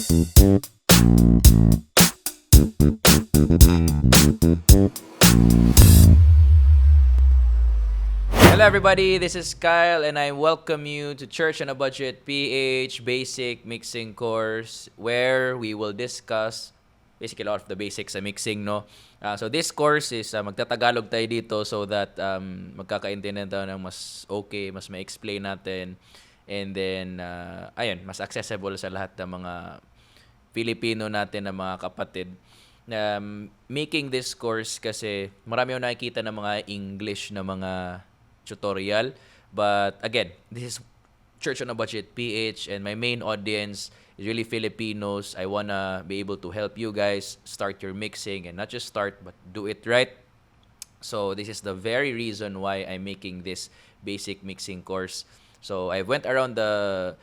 Hello, everybody. This is Kyle, and I welcome you to Church on a Budget PH Basic Mixing Course, where we will discuss basically a lot of the basics sa mixing, no? So this course is magtatagalog tayo dito so that magkakaintindihan tayo ng mas okay, mas ma-explain natin, and then ayun, mas accessible sa lahat ng mga Filipino natin na mga kapatid. Making this course kasi marami akong nakikita ng mga English na mga tutorial. But again, this is Church on a Budget PH, and my main audience is really Filipinos. I wanna be able to help you guys start your mixing, and not just start, but do it right. So this is the very reason why I'm making this basic mixing course. So I went around the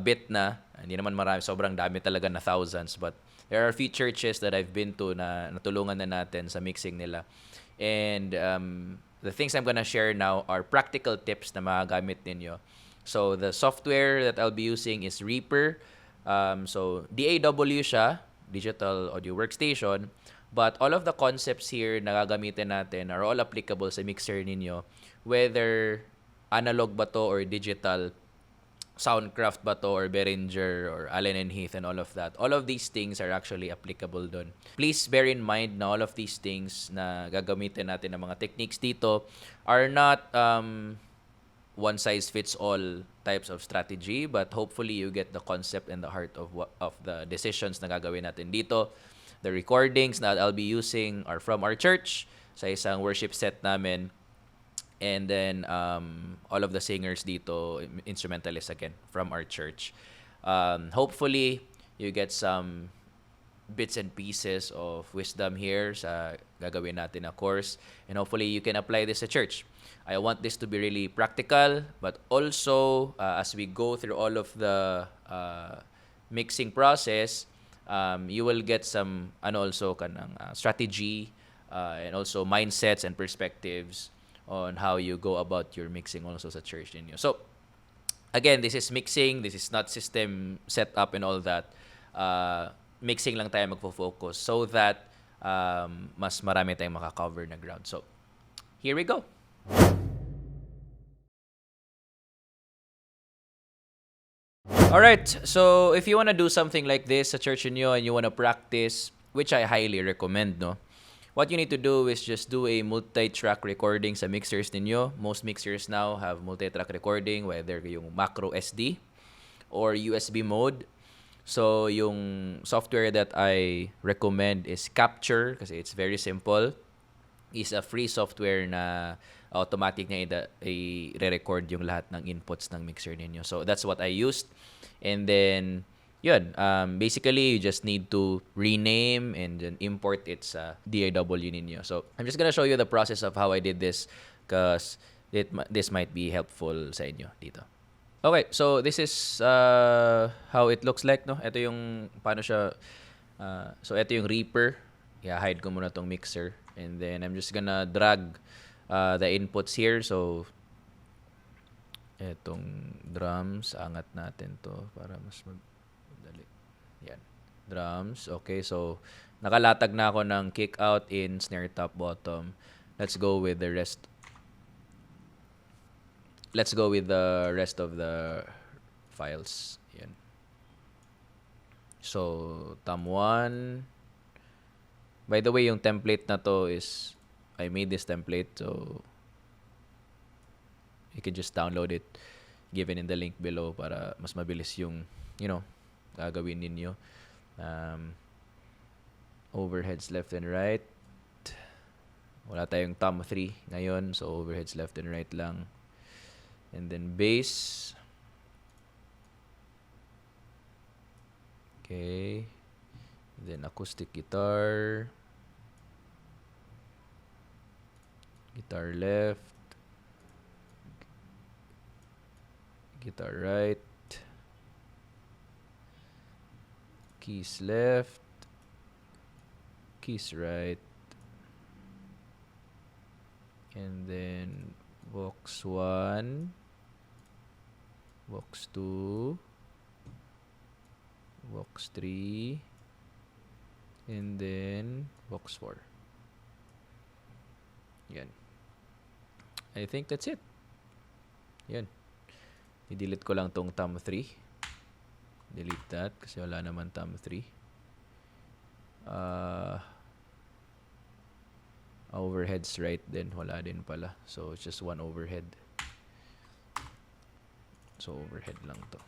bit na, hindi naman marami, sobrang dami talaga na thousands, but there are a few churches that I've been to na natulungan na natin sa mixing nila. And the things I'm gonna share now are practical tips na magagamit ninyo. So the software that I'll be using is Reaper. So DAW siya, Digital Audio Workstation. But all of the concepts here na gagamitin natin are all applicable sa mixer ninyo. Whether analog ba to or digital, Soundcraft ba to or Behringer or Allen and Heath and all of that. All of these things are actually applicable dun. Please bear in mind na all of these things na gagamitin natin ng mga techniques dito are not one size fits all types of strategy, but hopefully you get the concept and the heart of the decisions na gagawin natin dito. The recordings that I'll be using are from our church sa isang worship set namin. And then all of the singers dito, instrumentalists again, from our church. Hopefully, you get some bits and pieces of wisdom here sa gagawin natin na course. And hopefully, you can apply this sa church. I want this to be really practical, but also, as we go through all of the mixing process, you will get some also kanang strategy and also mindsets and perspectives on how you go about your mixing also sa church ninyo. So, again, this is mixing. This is not system setup and all that. Mixing lang tayo magfo-focus so that mas marami tayong makakover na ground. So, here we go. Alright, so if you want to do something like this sa church niyo and you want to practice, which I highly recommend, no? What you need to do is just do a multi-track recording sa mixers ninyo. Most mixers now have multi-track recording, whether yung macro SD or USB mode. So, yung software that I recommend is Capture kasi it's very simple. Is a free software na automatic na i-record yung lahat ng inputs ng mixer ninyo. So, that's what I used. And then, yun, basically, you just need to rename and then import it sa DAW ninyo. So, I'm just gonna show you the process of how I did this because this might be helpful sa inyo dito. Okay, so this is how it looks like, no? Ito yung, paano siya, so ito yung Reaper. I-hide ko muna tong mixer. And then, I'm just gonna drag the inputs here. So, etong drums, angat natin to para mas madali. Yan. Drums. Okay, so nakalatag na ako ng kick out, in, snare, top, bottom. Let's go with the rest. Let's go with the rest of the files. Yan. So, tom 1. By the way, yung template na to is, I made this template, so you can just download it given in the link below para mas mabilis yung, gagawin ninyo. Overheads left and right. Wala tayong tom 3 ngayon, so overheads left and right lang. And then bass. Okay. Then acoustic guitar. Guitar left. Guitar right. Keys left. Keys right. And then box 1. Box 2. Vox 3, and then Vox 4. Yan. I think that's it. Yan. I-delete ko lang tong thumb 3. Delete that kasi wala naman thumb 3. Overheads right din. Wala din pala. So, it's just one overhead. So, overhead lang to.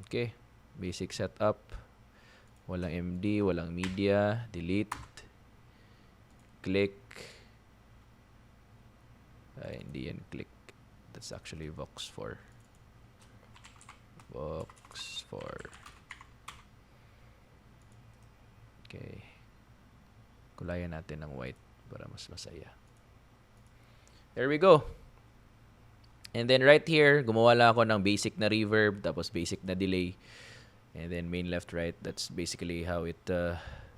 Okay. Basic setup. Walang MD, walang media. Delete. Click. Hindi yan click. That's actually Vox 4. Vox 4. Okay. Kulayan natin ng white para mas masaya. There we go. And then right here, gumawa lang ako ng basic na reverb, tapos basic na delay. And then main left right, that's basically how it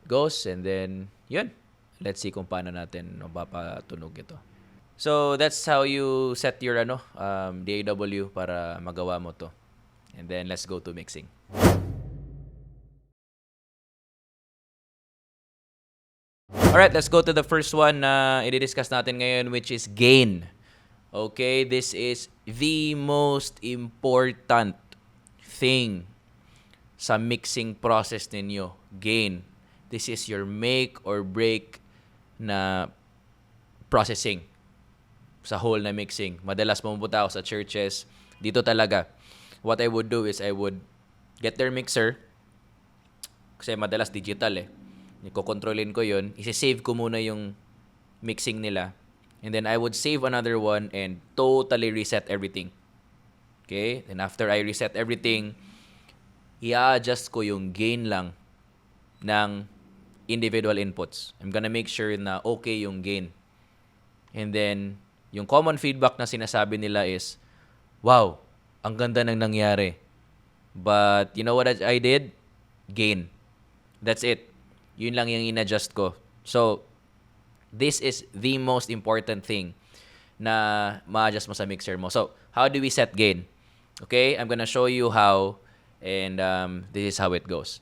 goes. And then, yun. Let's see kung paano natin mapapatunog ito. So, that's how you set your DAW para magawa mo to. And then, let's go to mixing. Alright, let's go to the first one na i-discuss natin ngayon, which is gain. Okay, this is the most important thing sa mixing process ninyo. Gain. This is your make or break na processing sa whole na mixing. Madalas pumupunta ako sa churches. Dito talaga, what I would do is I would get their mixer kasi madalas digital eh. Iko-controlin ko yun. Isi-save ko muna yung mixing nila. And then I would save another one and totally reset everything. Okay? And after I reset everything, i-adjust ko yung gain lang ng individual inputs. I'm gonna make sure na okay yung gain. And then, yung common feedback na sinasabi nila is, wow, ang ganda ng nangyari. But, you know what I did? Gain. That's it. Yun lang yung in-adjust ko. So, this is the most important thing na ma-adjust mo sa mixer mo. So, how do we set gain? Okay, I'm gonna show you how, and this is how it goes.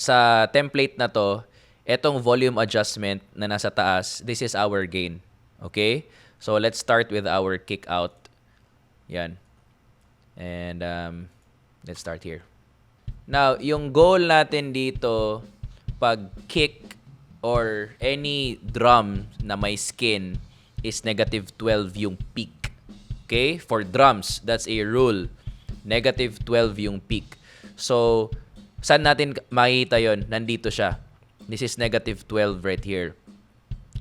Sa template na to, etong volume adjustment na nasa taas, this is our gain. Okay? So, let's start with our kick out. Yan. And let's start here. Now, yung goal natin dito, pag kick or any drum na may skin is -12 yung peak. Okay? For drums, that's a rule. -12 yung peak. So, saan natin makikita yon? Nandito siya. This is -12 right here.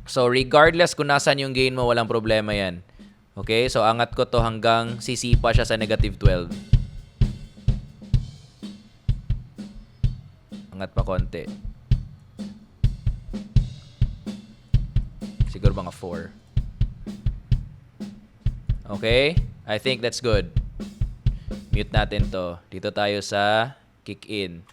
So, regardless kung nasan yung gain mo, walang problema yan. Okay? So, angat ko to hanggang sisipa siya sa -12. Angat pa konti. Siguro mga 4. Okay? I think that's good. Mute natin to. Dito tayo sa kick in.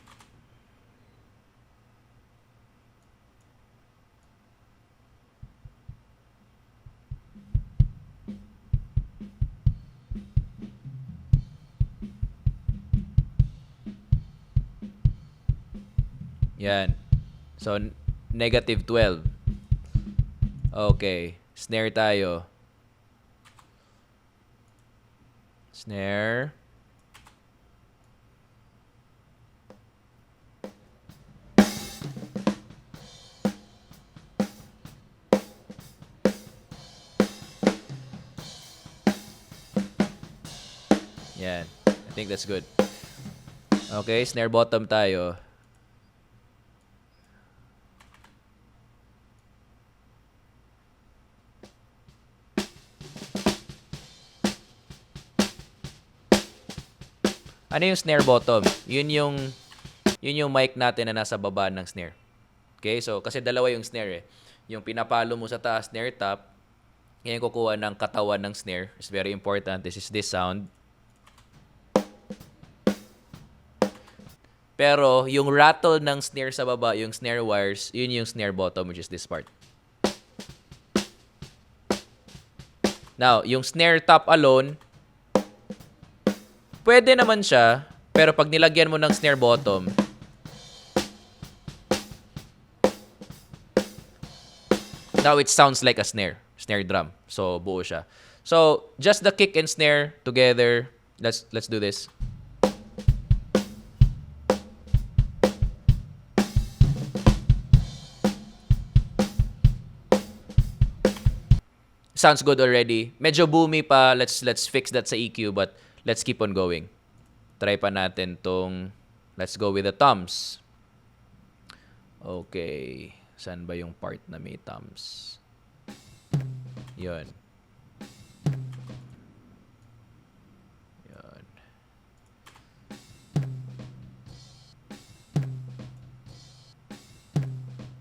Yan. So, -12. Okay. Snare tayo. Snare. Yan. I think that's good. Okay, snare bottom tayo. Ano yung snare bottom? Yun yung mic natin na nasa baba ng snare. Okay? So, kasi dalawa yung snare eh. Yung pinapalo mo sa taas, snare top. Yan yung kukuha ng katawan ng snare. It's very important. This is this sound. Pero, yung rattle ng snare sa baba, yung snare wires, yun yung snare bottom, which is this part. Now, yung snare top alone, pwede naman siya, Pero pag nilagyan mo ng snare bottom, now it sounds like a snare drum. So buo siya. So just the kick and snare together. Let's do this. Sounds good already. Medyo boomy pa. Let's fix that sa EQ, but let's keep on going. Try pa natin tong, let's go with the toms. Okay. Saan ba yung part na may toms? Yun. Yun.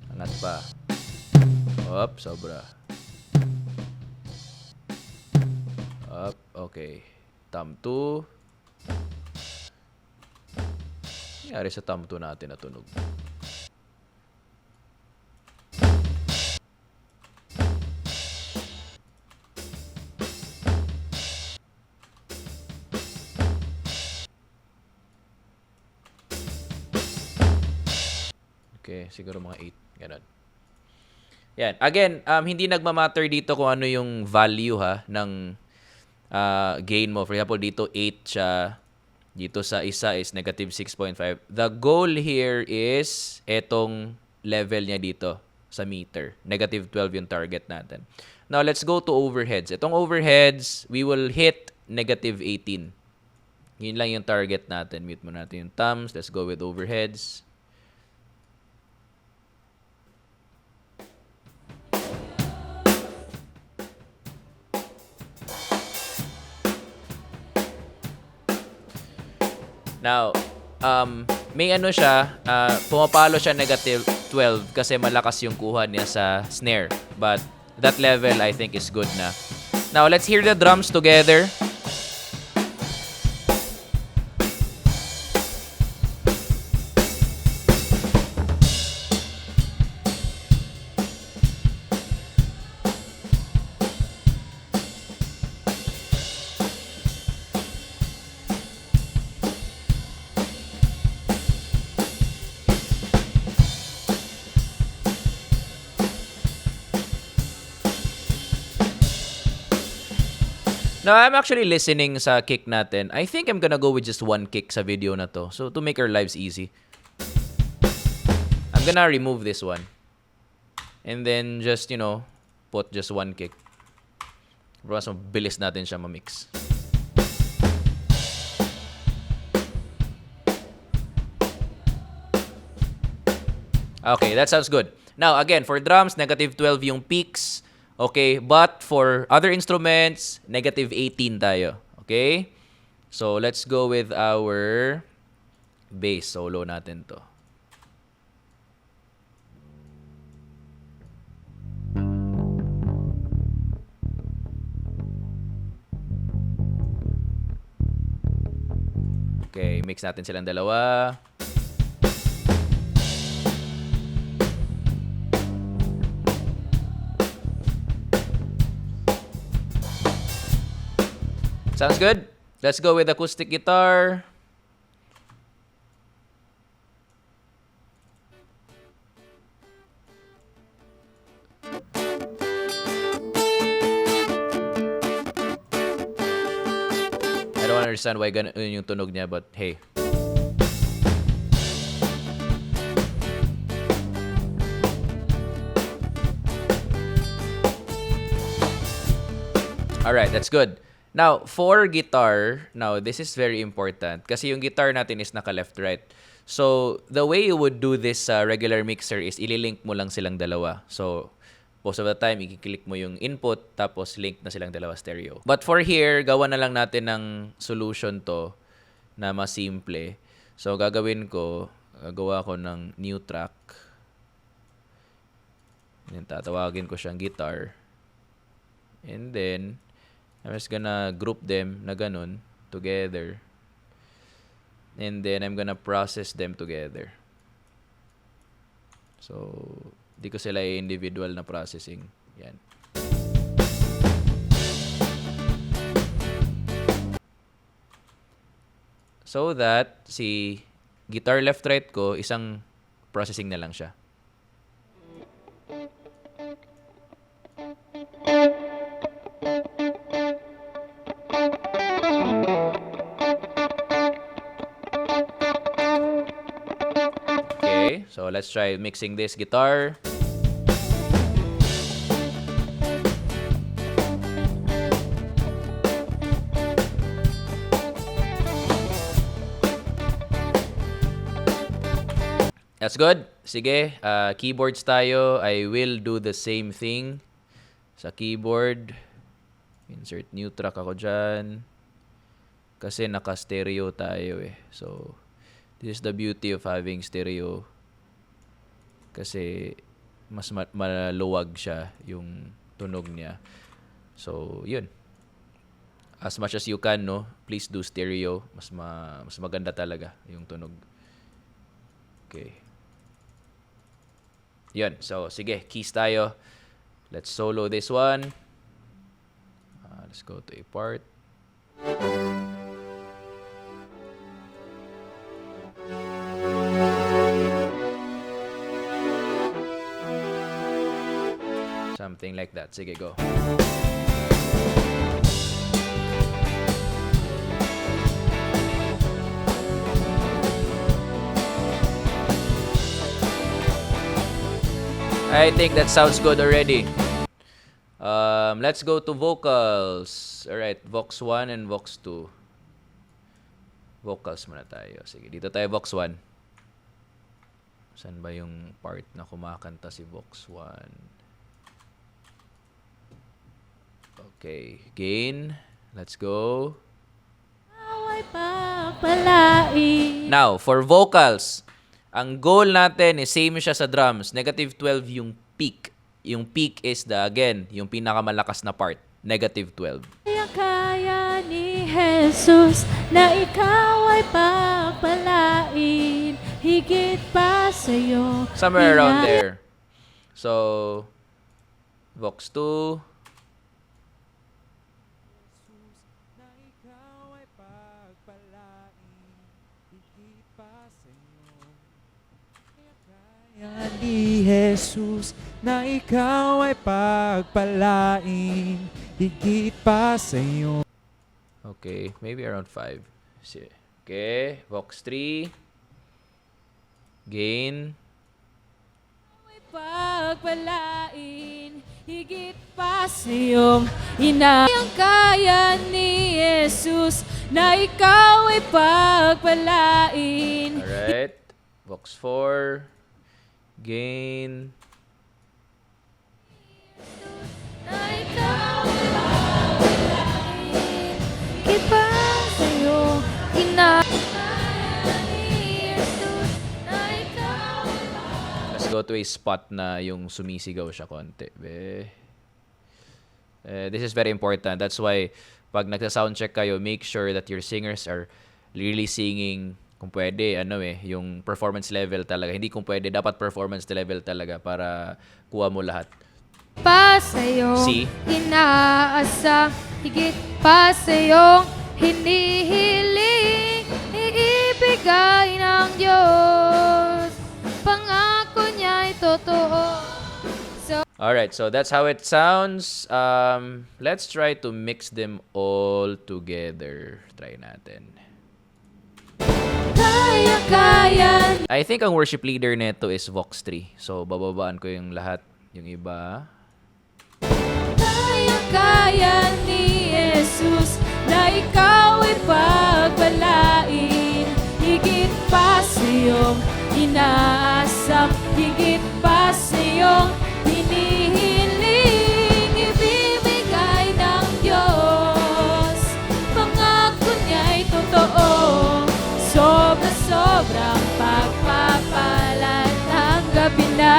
Angat pa. Op, sobra. Up, okay. Thumb 2. Nangyari sa thumb 2 natin na tunog. Okay, siguro mga 8. Ganun. Yan. Again, hindi nagmamatter dito kung ano yung value ng gain mo. For example, dito 8 siya. Dito sa isa is negative 6.5. The goal here is etong level niya dito sa meter. Negative 12 yung target natin. Now, let's go to overheads. Itong overheads, we will hit negative 18. Yun lang yung target natin. Mute mo natin yung thumbs. Let's go with overheads. Now, may ano siya, pumapalo siya negative 12 kasi malakas yung kuha niya sa snare. But that level, I think, is good na. Now, let's hear the drums together. Now, I'm actually listening sa kick natin. I think I'm gonna go with just one kick sa video na to. So, to make our lives easy. I'm gonna remove this one. And then, just, put just one kick. Mas mabilis natin siya ma-mix. Okay, that sounds good. Now, again, for drums, negative 12 yung peaks. Okay, but for other instruments, negative 18 tayo. Okay? So, let's go with our bass solo natin to. Okay, mix natin silang dalawa. Sounds good? Let's go with acoustic guitar. I don't understand why ganun yung tunog niya, but hey. Alright, that's good. Now, for guitar, this is very important kasi yung guitar natin is naka-left-right. So, the way you would do this sa regular mixer is ililink mo lang silang dalawa. So, most of the time, i-click mo yung input tapos link na silang dalawa stereo. But for here, gawa na lang natin ng solution to na mas simple. So, gagawin ko, gagawa ko ng new track. And tatawagin ko siyang guitar. And then, I'm just gonna group them na ganun together. And then I'm gonna process them together. So, di ko sila individual na processing. Yan. So that si guitar left right ko, isang processing na lang siya. Okay, so let's try mixing this guitar. That's good. Sige, keyboards tayo. I will do the same thing sa keyboard. Insert new track ako dyan. Kasi naka-stereo tayo eh. So, this is the beauty of having stereo. Kasi mas maluwag siya yung tunog niya. So, yun. As much as you can, no? Please do stereo. Mas maganda talaga yung tunog. Okay. Yun. So, sige. Keys tayo. Let's solo this one. Let's go to a part. Something like that. Sige, go. I think that sounds good already. Let's go to vocals. Alright, Vox 1 and Vox 2. Vocals muna tayo. Sige, dito tayo Vox 1. Saan ba yung part na kumakanta si Vox 1? Okay, gain. Let's go. Now, for vocals, ang goal natin is same siya sa drums. -12 yung peak. Yung peak is yung pinakamalakas na part. -12. Kaya ni Jesus na ikaw ay pagpalain, higit pa sa'yo. Somewhere around there. So, Vox 2. Ni Jesus na ikaw ay pagpalain, higit pa sa iyo. Okay, maybe around 5. Okay, Vox 3. Gain. Ay pagpalain, higit pa sa iyong inayang kaya ni Jesus na ikaw ay pagpalain. Alright, Vox 4. Gain. Let's go to a spot na yung sumisigaw siya konti. This is very important. That's why pag nagsa-soundcheck kayo, make sure that your singers are really singing. Kung pwede, yung performance level talaga. Hindi kung pwede, dapat performance level talaga para kuha mo lahat. Pa sa'yo, C. inaasa, higit pa sa'yo, hinihiling, iibigay ng Diyos. Pangako niya'y totoo. Alright, so that's how it sounds. Let's try to mix them all together. Try natin. I think ang worship leader neto is Vox 3. So, bababaan ko yung lahat. Yung iba. Kaya ni Jesus na ikaw ay pagpalain, higit pa sa iyong inaasam, higit pa sa iyong hinihiling, ibibigay ng Diyos. Pangako niya'y totoo. Sobrang pagpapalat ng gabi na.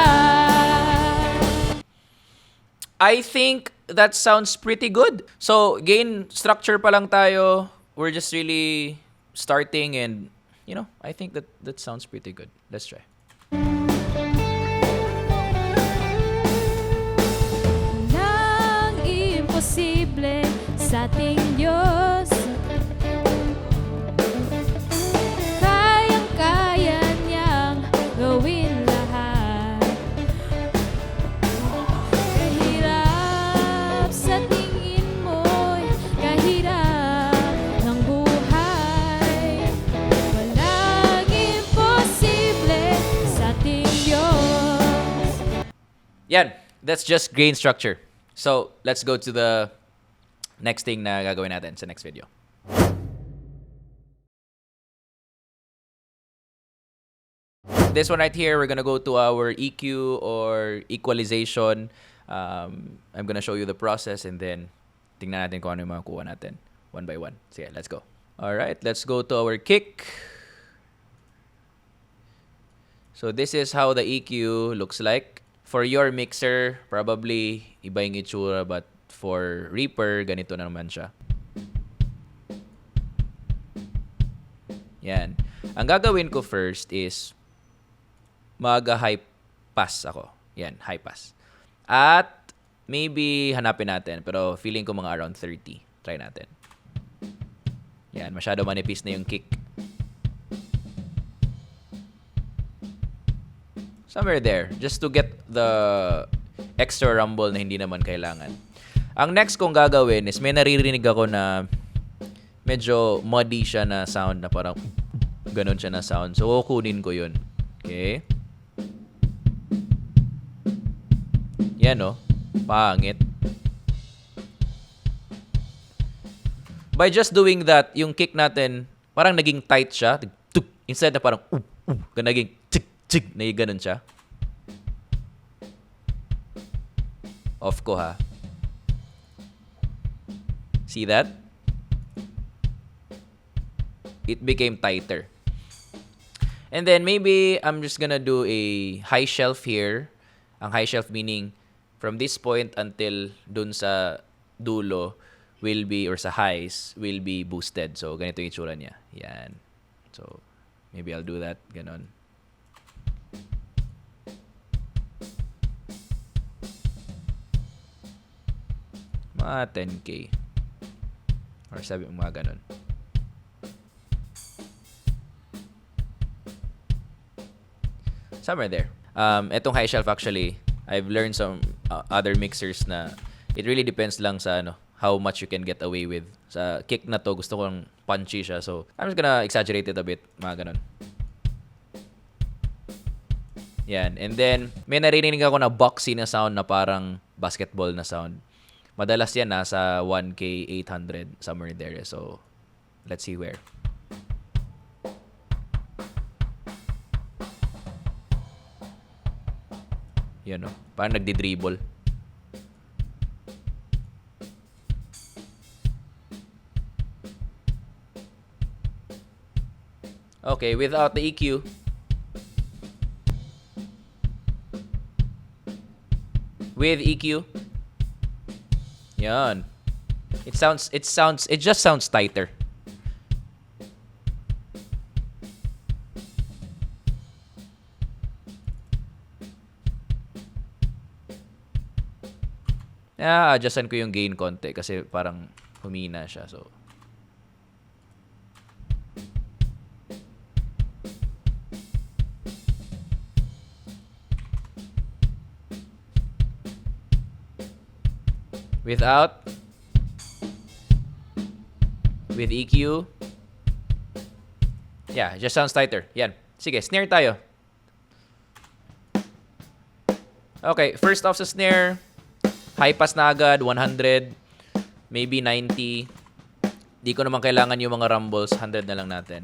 I think that sounds pretty good. So, gain structure pa lang tayo. We're just really starting and, I think that sounds pretty good. Let's try. Nang imposible sa ating Diyos, Yan. That's just grain structure. So, let's go to the next thing na gagawin natin sa next video. This one right here, we're gonna go to our EQ or equalization. I'm gonna show you the process and then tingnan natin kung ano yung makukuha natin one by one. Sige, let's go. Alright, let's go to our kick. So this is how the EQ looks like. For your mixer, probably iba yung itsura, but for Reaper, ganito na naman siya. Yan. Ang gagawin ko first is mag-high pass ako. Yan, high pass. At maybe hanapin natin, pero feeling ko mga around 30. Try natin. Yan, masyado manipis na yung kick. Somewhere there, just to get the extra rumble na hindi naman kailangan. Ang next kong gagawin is may naririnig ako na medyo muddy siya na sound, na parang ganun siya na sound. So, kukunin ko yun. Okay? Yan, no? Pangit. By just doing that, yung kick natin, parang naging tight siya. Instead na parang, naging tsk, na ganun siya. Off ko, ha? See that? It became tighter. And then maybe I'm just gonna do a high shelf here. Ang high shelf meaning from this point until dun sa dulo will be, or sa highs, will be boosted. So, ganito yung itsura niya. Yan. So, maybe I'll do that. Ganon. Mga 10K. Or sabi mo mga ganon. Somewhere there. Etong high shelf actually, I've learned some other mixers na it really depends lang sa how much you can get away with. Sa kick na to, gusto kong punchy siya. So, I'm just gonna exaggerate it a bit. Mga ganon. Yan. And then, may narinig ako na boxy na sound na parang basketball na sound. Madalas yan nasa 1K, 800, somewhere there. So, let's see where. Yan, no? Parang nagdi-dribble. Okay, without the EQ. With EQ. Yan. It just sounds tighter. Adjustan ko yung gain konti kasi parang humina siya. So, with EQ. Yeah, it just sounds tighter. Yan. Sige, snare tayo. Okay, first off sa snare, high pass na agad, 100, maybe 90. Di ko naman kailangan yung mga rumbles, 100 na lang natin.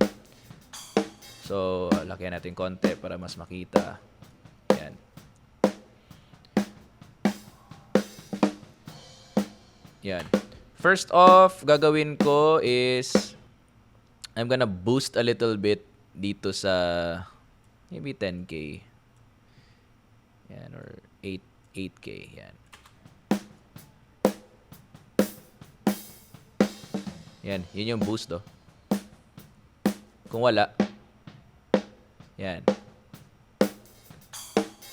So, lakihan natin konti para mas makita. Yan. Yan. First off, gagawin ko is I'm gonna boost a little bit dito sa maybe 10K. Yan, or 8K. Yan. Yan, yun yung boost, oh. Kung wala, yan.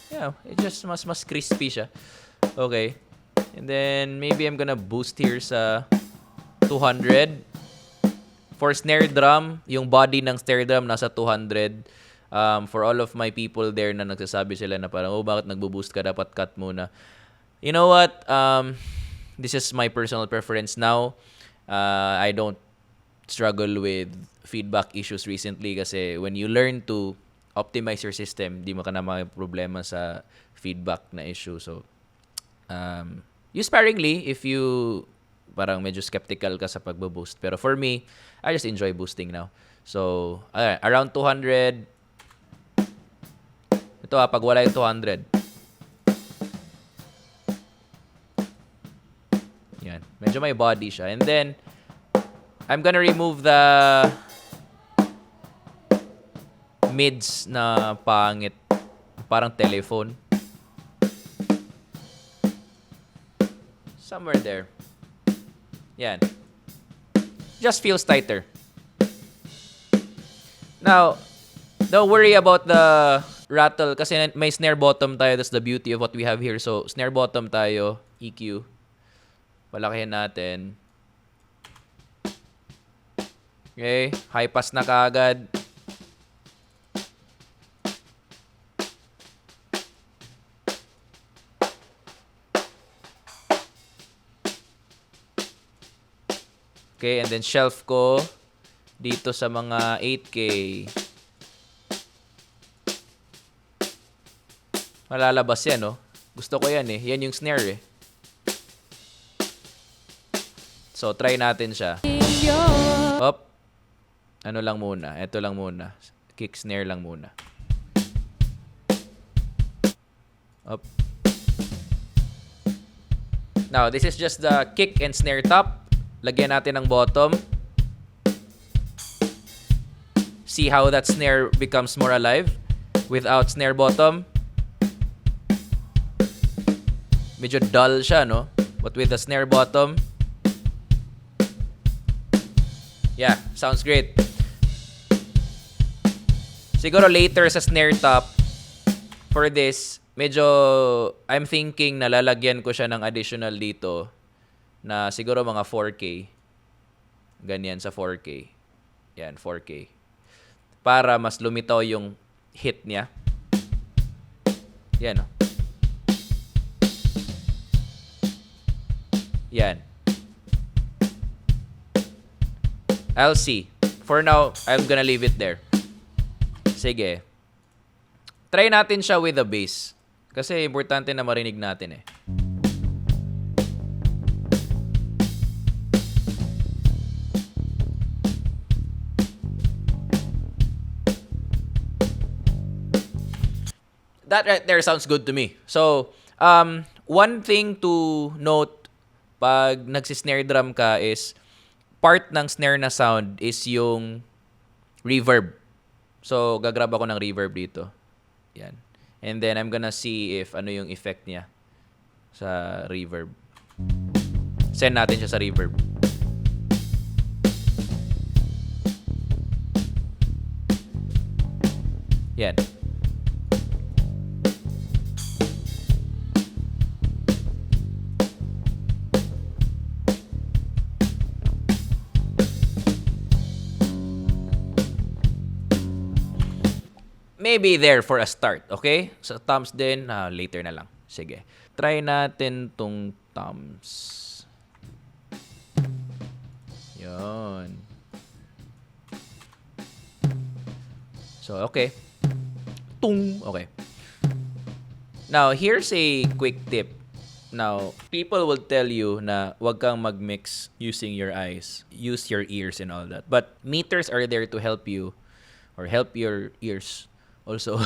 Yeah, it just mas crispy siya. Okay. And then, maybe I'm gonna boost here sa 200. For snare drum, yung body ng snare drum nasa 200. For all of my people there na nagsasabi sila na parang, bakit nagbo-boost ka? Dapat cut muna. You know what? This is my personal preference now. I don't struggle with feedback issues recently kasi when you learn to optimize your system. Di mo ka na may problema sa feedback na issue. So, use sparingly if you parang medyo skeptical ka sa pagbo-boost. Pero for me, I just enjoy boosting now. So, around 200. Ito pag wala yung 200. Yan. Medyo may body siya. And then, I'm gonna remove the mids na pangit. Parang telephone. Somewhere there. Yan. Just feels tighter. Now, don't worry about the rattle kasi may snare bottom tayo. That's the beauty of what we have here. So, snare bottom tayo. EQ. Palakihin natin. Okay. High pass na kaagad. Okay, and then shelf ko dito sa mga 8K. Malalabas yan, no? Gusto ko yan, eh. Yan yung snare, eh. So, try natin siya. Op. Ano lang muna. Ito lang muna. Kick snare lang muna. Op. Now, this is just the kick and snare top. Lagyan natin ng bottom. See how that snare becomes more alive without snare bottom. Medyo dull siya, no? But with the snare bottom, yeah, sounds great. Siguro later sa snare top, for this, medyo I'm thinking na lalagyan ko siya ng additional dito na siguro mga 4K. Ganyan sa 4K. Yan, 4K. Para mas lumitaw yung hit niya. Yan, oh. Yan. I'll see. For now, I'm gonna leave it there. Sige. Try natin siya with the bass. Kasi importante na marinig natin, eh. That right there sounds good to me. So, one thing to note pag nagsisnare drum ka is part ng snare na sound is yung reverb. So, gagrab ako ng reverb dito. Yan. And then, I'm gonna see if ano yung effect niya sa reverb. Send natin siya sa reverb. Yan. Maybe there for a start, okay? Sa toms din, later na lang. Sige. Try natin tong toms. Yun. So, okay. Tung. Okay. Now, here's a quick tip. Now, people will tell you na wag kang mag-mix using your eyes. Use your ears and all that. But meters are there to help you or help your ears also.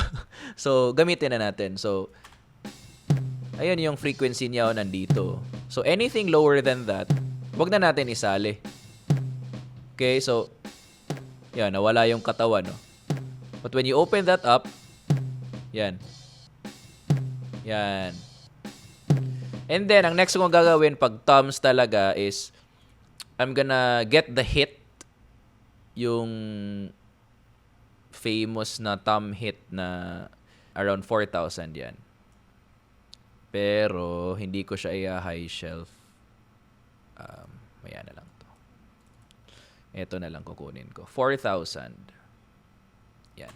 So, gamitin na natin. So, ayun yung frequency niya nandito. So, anything lower than that, wag na natin isali. Okay, so, yan, nawala yung katawan, no? But when you open that up, yan. Yan. And then, ang next kong gagawin pag toms talaga is, I'm gonna get the hit, yung famous na tom hit na around 4,000 yan. Pero, hindi ko siya i-high shelf. Maya na lang to. Ito na lang kukunin ko. 4,000. Yan.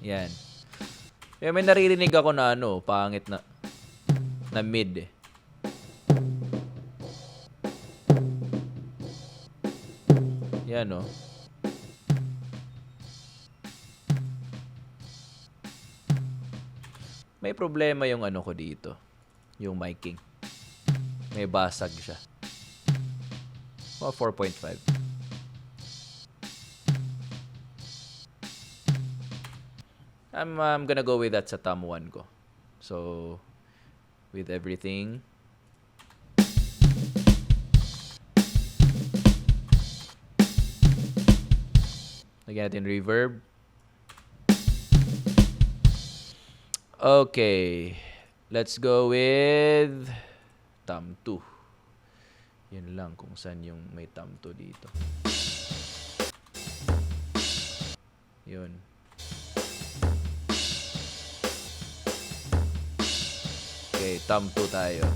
Yan. May naririnig ako na pangit na mid, eh. Yan, no? May problema yung ano ko dito. Yung miking. May basag siya. 4.5. I'm gonna go with that sa thumb 1 ko. So, with everything. Lagyan natin reverb. Okay. Let's go with thumb 2. Yun lang kung saan yung may thumb 2 dito. Yun. Okay, thumb 2 tayo.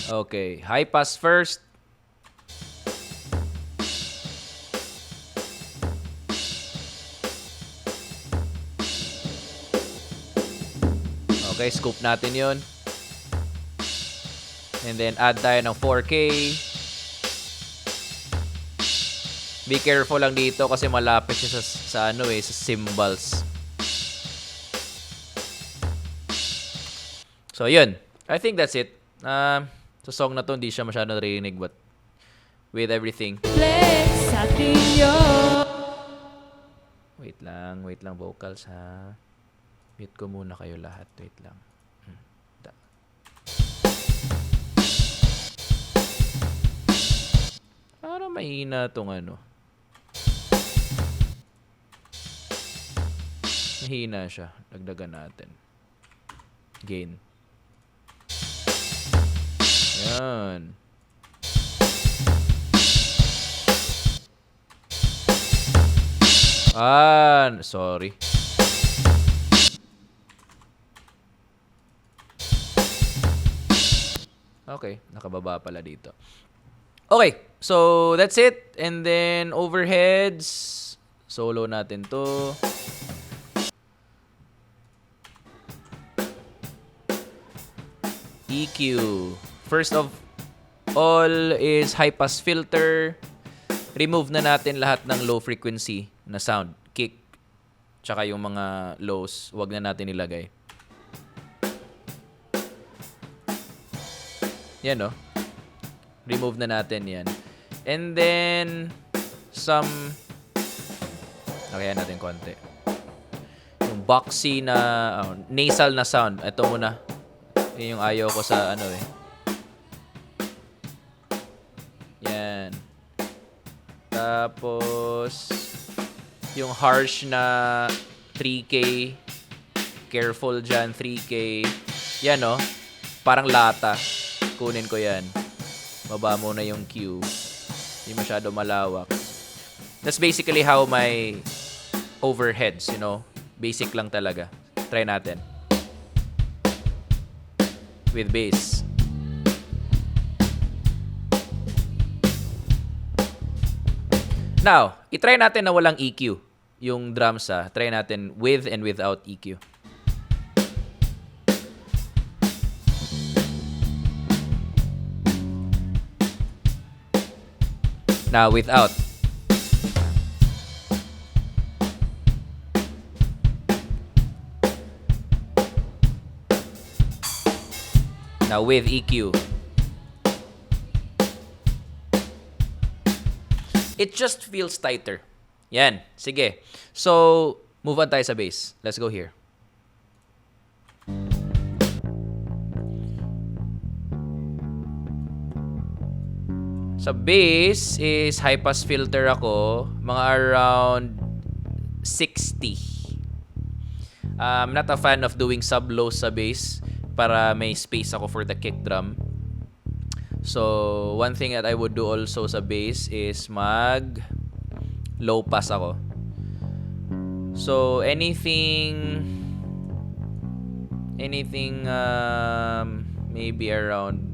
Okay, high pass first. Okay, scoop natin yun. And then, add tayo ng 4K. Be careful lang dito kasi malapit siya sa cymbals. So, yun. I think that's it. Sa song na to, hindi siya masyado narinig, but with everything. Flex sa tinyo. Wait lang vocals ha. Mute ko muna kayo lahat. Wait lang. Parang mahina tong ano. Mahina siya. Dagdagan natin. Gain. Yan. Sorry. Okay, nakababa pala dito. Okay, so that's it. And then overheads, solo natin to. EQ. First of all is high pass filter. Remove na natin lahat ng low frequency na sound. Kick. Tsaka yung mga lows, wag na natin ilagay. Yan, no? Remove na natin yan. And then, lagayan natin konti. Yung boxy na, nasal na sound. Ito muna. Yun yung ayaw ko sa ano eh. Yan. Tapos, yung harsh na 3K. Careful dyan, 3K. Yan, no? Parang lata. Kunin ko yan. Baba muna yung Q. Hindi masyado malawak. That's basically how my overheads, you know. Basic lang talaga. Try natin. With bass. Now, itry natin na walang EQ. Yung drums try natin with and without EQ. Now, without. Now, with EQ. It just feels tighter. Yan. Sige. So, move on tayo sa bass. Let's go here. Sa bass is high pass filter ako, mga around 60. I'm not a fan of doing sub-low sa bass para may space ako for the kick drum. So, one thing that I would do also sa bass is mag low pass ako. So, anything maybe around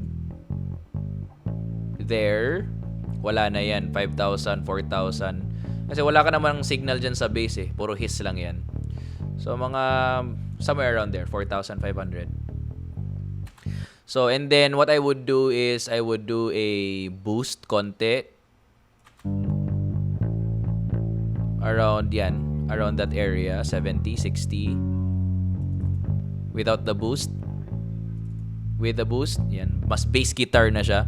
there, wala na yan. 5,000, 4,000. Kasi wala ka namang signal dyan sa bass eh. Puro hiss lang yan. So, mga somewhere around there. 4,500. So, and then what I would do is I would do a boost konti. Around yan. Around that area. 70, 60. Without the boost. With the boost. Yan. Mas bass guitar na siya.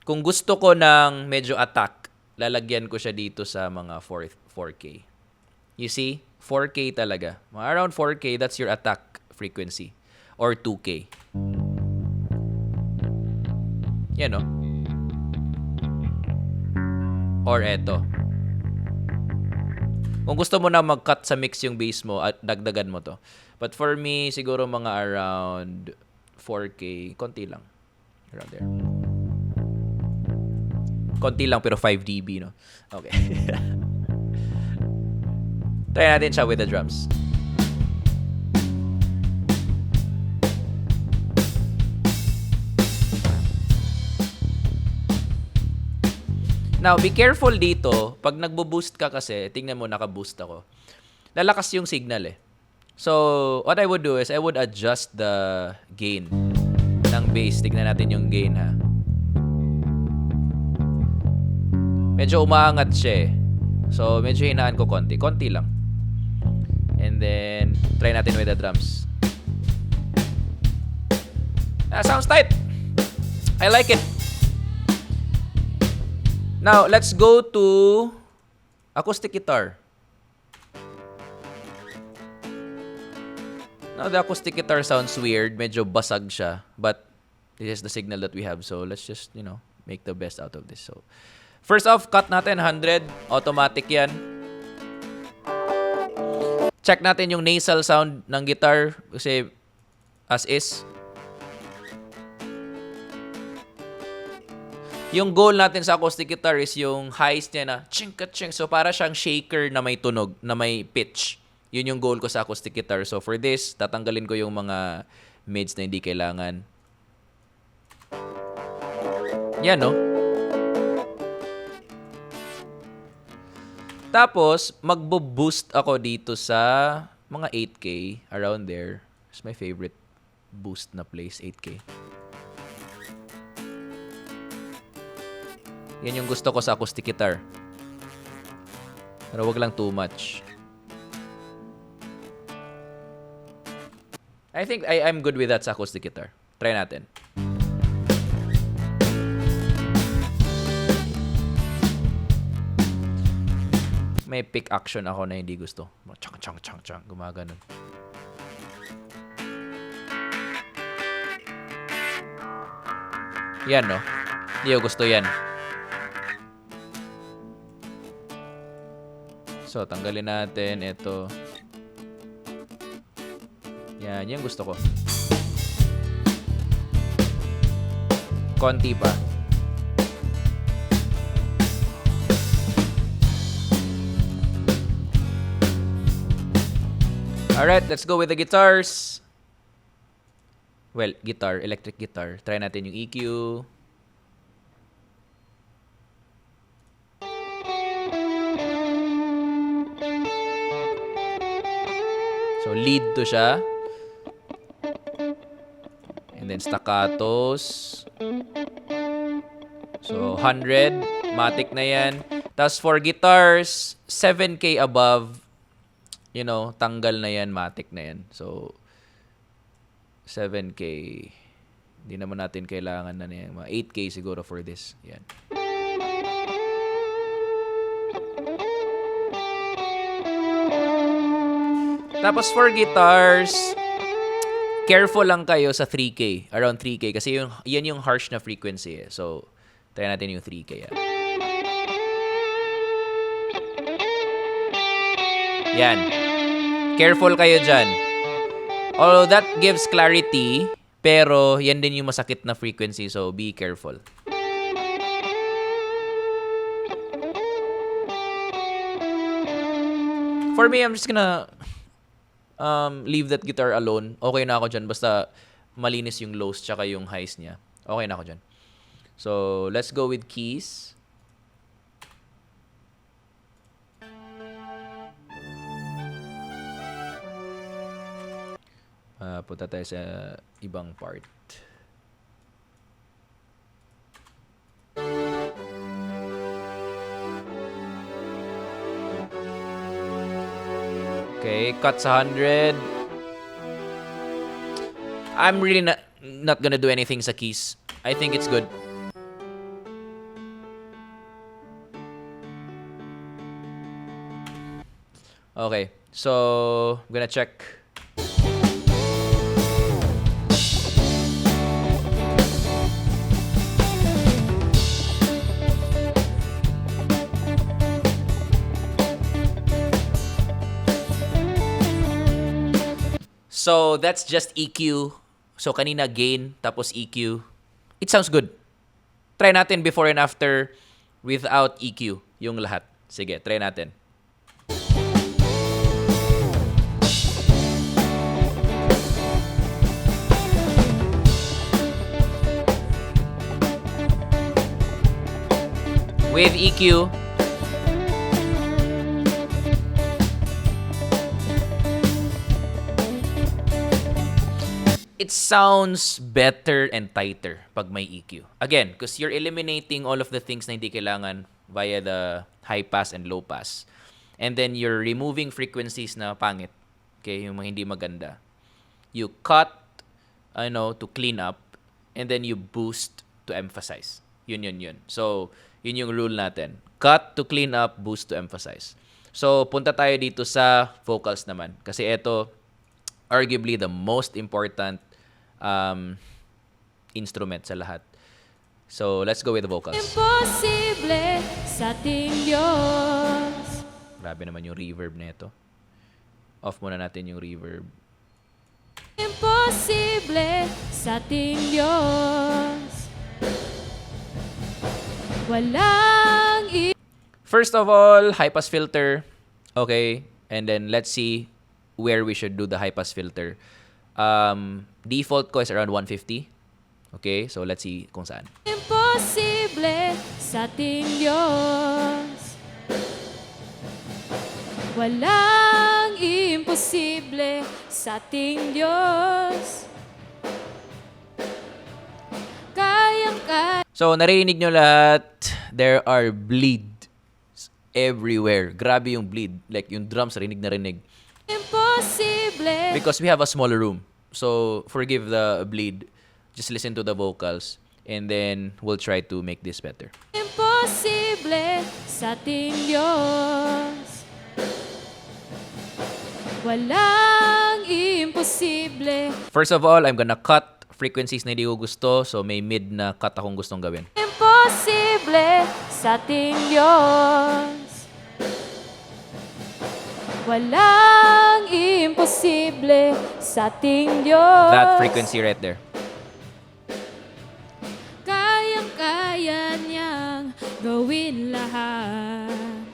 Kung gusto ko ng medyo attack, lalagyan ko siya dito sa mga 4K. You see? 4K talaga. Around 4K, that's your attack frequency. Or 2K. Yan, no? Or eto. Kung gusto mo na mag-cut sa mix yung bass mo, at dagdagan mo to. But for me, siguro mga around 4K. Konti lang. Around there. Konti lang pero 5 dB, no? Okay. Try natin siya with the drums. Now, be careful dito. Pag nagbo-boost ka kasi, tingnan mo, naka-boost ako. Lalakas yung signal eh. So, what I would do is, I would adjust the gain ng bass. Tingnan natin yung gain, ha. Medyo umaangat siya eh. So, medyo hinaan ko konti. Konti lang. And then, try natin with the drums. Sounds tight. I like it. Now, let's go to acoustic guitar. Now, the acoustic guitar sounds weird. Medyo basag siya. But, this is the signal that we have. So, let's just, make the best out of this. So, first off, cut natin 100. Automatic yan. Check natin yung nasal sound ng guitar. Kasi, as is. Yung goal natin sa acoustic guitar is yung highs niya na ching-ka-ching. So, para siyang shaker na may tunog, na may pitch. Yun yung goal ko sa acoustic guitar. So, for this, tatanggalin ko yung mga mids na hindi kailangan. Yan, no? Tapos, magbo-boost ako dito sa mga 8K. Around there. It's my favorite boost na place, 8K. Yan yung gusto ko sa acoustic guitar. Pero wag lang too much. I think I'm good with that sa acoustic guitar. Try natin. May pick action ako na hindi gusto. Chang. Gumaganon. Yan, no? Hindi ko gusto yan. So, tanggalin natin ito. Yan, yan gusto ko. Konti pa. Alright, let's go with the guitars. Well, guitar, electric guitar. Try natin yung EQ. So, lead to siya. And then, staccatos. So, 100. Matic na yan. Tapos, for guitars, 7K above, tanggal na yan, matic na yan. So, 7K. Hindi naman natin kailangan na yan. 8K siguro for this. Yan. Tapos for guitars, careful lang kayo sa 3K. Around 3K. Kasi yan yung harsh na frequency eh. So, try natin yung 3K. Yan. Careful kayo dyan. Although that gives clarity, pero yan din yung masakit na frequency. So, be careful. For me, I'm just gonna leave that guitar alone. Okay na ako dyan. Basta malinis yung lows tsaka yung highs niya. Okay na ako dyan. So, let's go with keys. Punta tayo sa ibang part. Okay, cut sa 100. I'm really not gonna do anything sa keys. I think it's good. Okay, so I'm gonna check. So that's just EQ. So kanina gain tapos EQ. It sounds good. Try natin before and after without EQ yung lahat. Sige, try natin. With EQ. It sounds better and tighter pag may EQ. Again, because you're eliminating all of the things na hindi kailangan via the high pass and low pass. And then you're removing frequencies na pangit. Okay, yung mga hindi maganda. You cut, to clean up, and then you boost to emphasize. Yun. So, yun yung rule natin. Cut to clean up, boost to emphasize. So, punta tayo dito sa vocals naman. Kasi ito, arguably the most important instrument sa lahat. So, let's go with the vocals. Imposible sa ating Diyos. Grabe naman yung reverb na ito. Off muna natin yung reverb. Imposible sa ating Diyos. Walang First of all, high pass filter. Okay, and then let's see where we should do the high pass filter. Default ko is around 150. Okay, so let's see kung saan. imposible sa ating Diyos. Walang imposible sa ating Diyos. Kayang-kaya. So, narinig nyo lahat, there are bleeds everywhere. Grabe yung bleed. Like, yung drums, rinig na rinig. Imposible. Because we have a smaller room. So, forgive the bleed. Just listen to the vocals. And then, we'll try to make this better. Imposible sa ating Diyos. Walang imposible. First of all, I'm gonna cut frequencies na hindi ko gusto. So, may mid na cut akong gustong gawin. Imposible sa ating Diyos. Walang imposible sa ating Diyos. That frequency right there. Kayang-kaya niyang gawin lahat.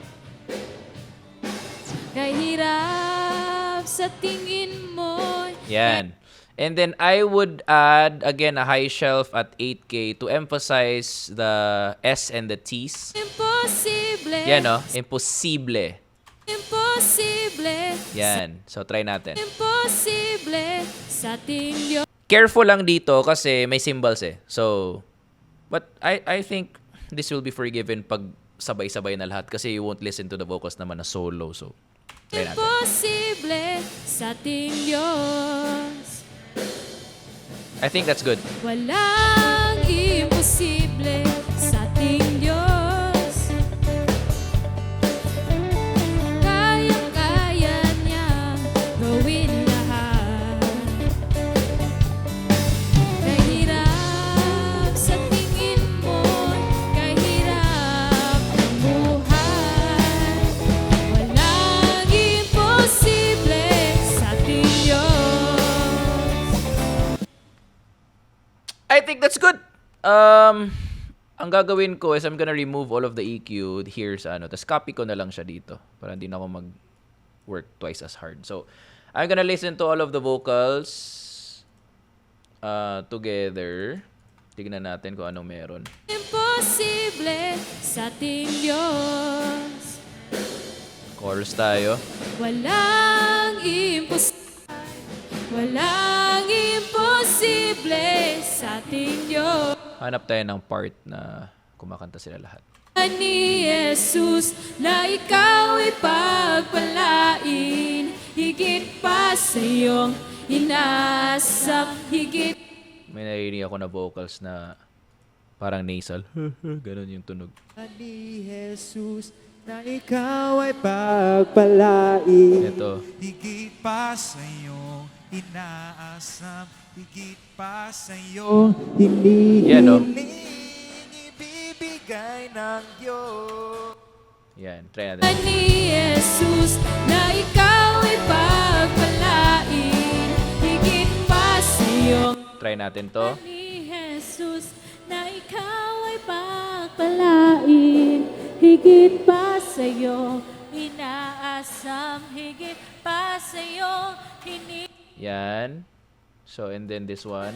Kahirap sa tingin mo. Yan. And then I would add, again, a high shelf at 8K to emphasize the S and the T's. Imposible. Yan, no? Imposible. Imposible. Yan. So, try natin. Imposible sa ating Diyos. Careful lang dito kasi may cymbals eh. So, but I think this will be forgiven pag sabay-sabay na lahat kasi you won't listen to the vocals naman na solo. So, try natin. Imposible sa ating Diyos. I think that's good. Walang imposible sa ating Diyos. Kayang-kaya niyang gawin lahat. Kahirap sa tingin mo, kahirap ang buhay. Walang imposible sa ating Diyos. I think that's good. Ang gagawin ko is I'm gonna remove all of the EQ here sa tapos copy ko na lang siya dito para hindi na ako mag-work twice as hard. So, I'm gonna listen to all of the vocals together. Tignan natin kung anong meron. Imposible sa ating Diyos. Chorus tayo. Walang imposible sa ating Diyos. Hanap tayo ng part na kumakanta sila lahat. Ni Jesus na ikaw ay pagpalain, higit pa sa iyong inaasam, higit. May narinig ako na vocals na parang nasal. Ganon yung tunog. Ni Jesus na ikaw ay pagpalain, Ito. higit pa sa iyong inaasam, higit pa sa iyong Yan, no? ibibigay ng Diyos. Yan, try natin. Ni Jesus na ikaw ay pagpalain, higit pa sa iyong. Try natin to. Ni Jesus na ikaw ay pagpalain, higit pa sa iyong inaasam, higit pa sa iyong Yan. So, and then this one.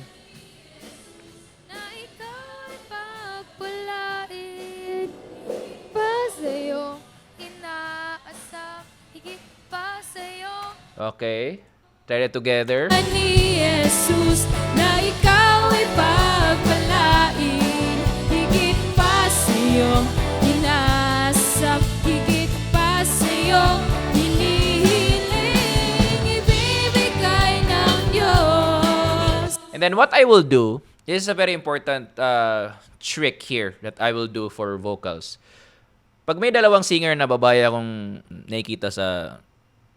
na ikaw ay pagpalain, higit pa sa iyong inaasam, higit pa sa iyong. Okay. Try it together. Ni Jesus na ikaw ay pagpalain, higit pa sa iyong inaasam, higit pa sa iyong hinihiling, ibibigay ng Diyos. And then what I will do, this is a very important trick here that I will do for vocals. Pag may dalawang singer na babae akong nakikita sa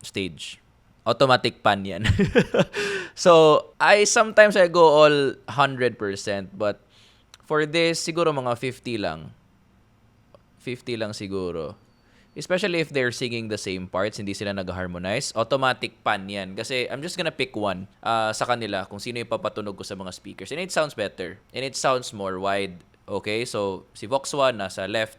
stage, automatic pan yan. So, sometimes I go all 100%, but for this, siguro mga 50 lang. 50 lang siguro. Especially if they're singing the same parts, hindi sila nag-harmonize, automatic pan yan. Kasi I'm just gonna pick one sa kanila kung sino yung papatunog ko sa mga speakers. And it sounds better. And it sounds more wide. Okay? So, si Vox 1 nasa left,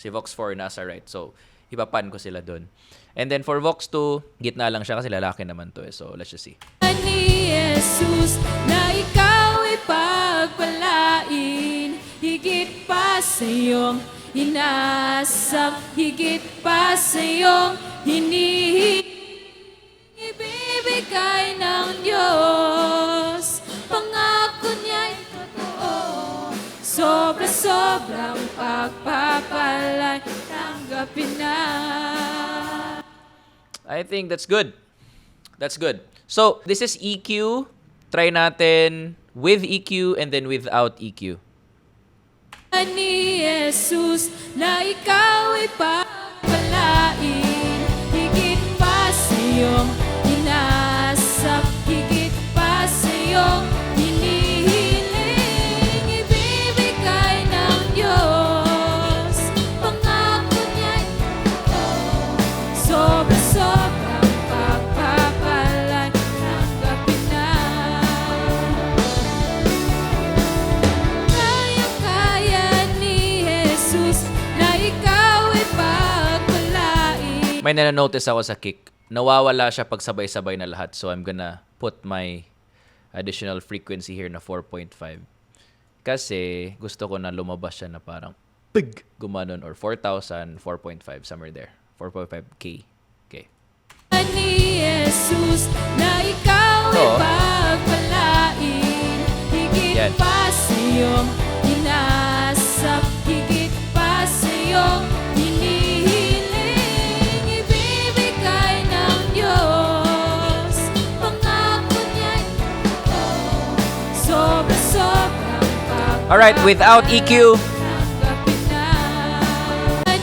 si Vox 4 nasa right. So, ipapan ko sila dun. And then for Vox 2, gitna lang siya kasi lalaki naman to eh. So, let's just see. Ni Jesus na ikaw ay pagpalain, higit pa sa iyong inaasam, higit pa sa iyong hinihiling, ibibigay ng Diyos. Pangako niya'y totoo, sobra-sobrang pagpapalay, tanggapin na. I think that's good. That's good. So, this is EQ. Try natin with EQ and then without EQ. Ni Jesus na ikaw ay pagpalain, higit pa sa iyong inaasam, higit pa sa iyong hinihiling, ibibigay ng Diyos. Pangako niya'y totoo, sobra-sobrang pagpapalay, tanggapin na. Kaya ni Jesus na ikaw ay pagpalain. May nanonotice ako sa kick. Nawawala siya pag sabay-sabay na lahat. So, I'm gonna put my additional frequency here na 4.5. Kasi gusto ko na lumabas siya na parang pig, gumanon, or 4,000, 4.5, somewhere there. 4.5K. Okay. Ni Jesus na ikaw ay So, pagpalain, higit yan. pa sa iyong inaasam, higit pa sa iyong hinihiling, ibibigay ng Diyos. Pangako niya'y totoo, sobra-sobrang pagpapalay. Alright, without EQ. Tanggapin na.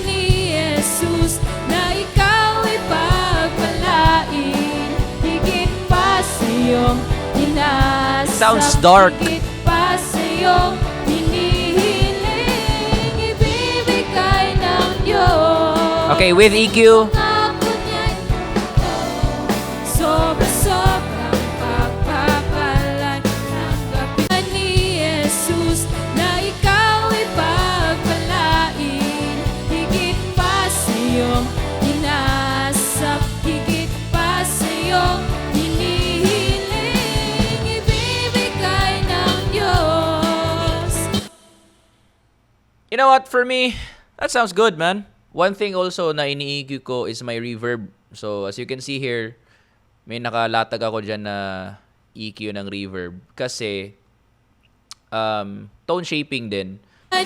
Ni Jesus na ikaw ay pagpalain, higit pa sa iyong inaasam, Sounds dark. higit pa sa iyong hinihiling, ibibigay ng Diyos. Okay, with EQ. Pangako niya'y totoo, sobra-sobrang pagpapalay, tanggapin ni Jesus na ikaw ay pagpalain, higit pa sa iyong inaasam, higit pa sa iyong hinihiling, ibibigay ng Diyos. You know what? For me, that sounds good, man. One thing also na ini-EQ ko is my reverb. So, as you can see here, may nakalatag ako dyan na EQ ng reverb. Kasi, tone shaping din.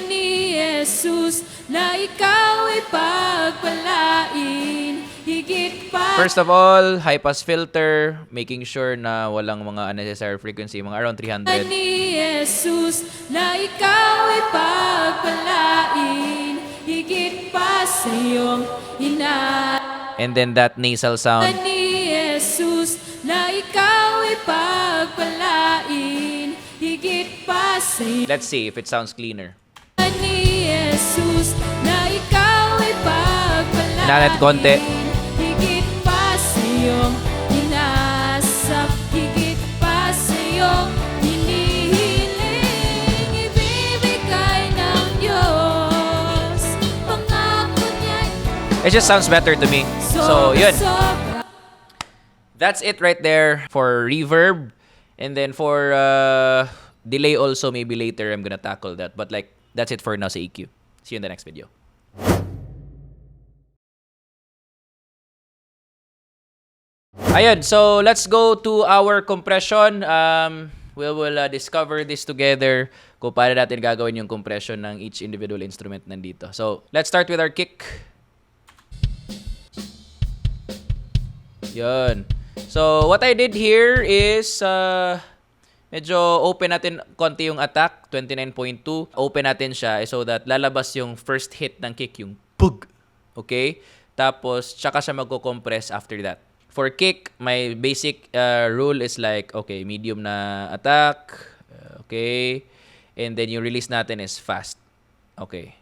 Ni Jesus na ikaw ay pagpalain higit pa. First of all, high pass filter, making sure na walang mga unnecessary frequency, mga around 300. Ni Jesus na ikaw ay pagpalain higit pa sa iyong And then that nasal sound. Ni Jesus na ikaw ay pagpalain higit pa sa iyong Let's see if it sounds cleaner. Ni Jesus na ikaw ay pagpalain Nanet konti. higit pa sa iyong inasap higit pa sa iyong hinihiling ibibigay ng Diyos pangako niya. It just sounds better to me. So, yun. That's it right there for reverb. And then for delay also, maybe later I'm gonna tackle that. But like, that's it for now sa EQ. See you in the next video. Ayun, so let's go to our compression. We will discover this together kung paano natin gagawin yung compression ng each individual instrument nandito. So, let's start with our kick. Yun. So, what I did here is medyo open natin konti yung attack, 29.2. Open natin siya so that lalabas yung first hit ng kick, yung pug. Okay? Tapos, tsaka siya magko-compress after that. For kick, my basic rule is like, okay, medium na attack. Okay. And then yung release natin is fast. Okay.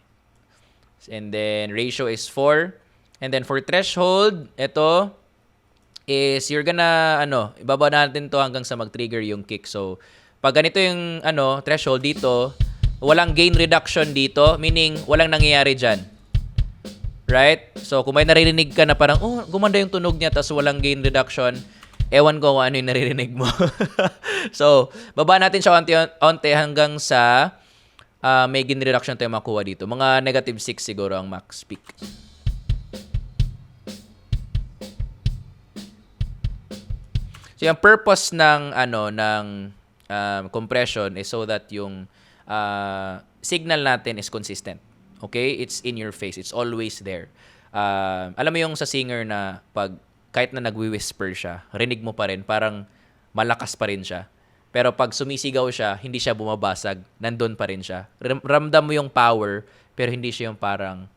And then ratio is 4. And then for threshold, ito is you're gonna, ibaba natin to hanggang sa mag-trigger yung kick. So, pag ganito yung, threshold dito, walang gain reduction dito, meaning walang nangyayari dyan. Right? So, kung may naririnig ka na parang, gumanda yung tunog niya, tapos walang gain reduction, ewan ko kung ano yung naririnig mo. So, baba natin siya onte hanggang sa may gain reduction tayo makuha dito. Mga negative 6 siguro ang max peak. So, yung purpose ng, compression is so that yung signal natin is consistent. Okay? It's in your face. It's always there. Alam mo yung sa singer na pag kahit na nagwi-whisper siya, rinig mo pa rin, parang malakas pa rin siya. Pero pag sumisigaw siya, hindi siya bumabasag. Nandun pa rin siya. Ramdam mo yung power, pero hindi siya yung parang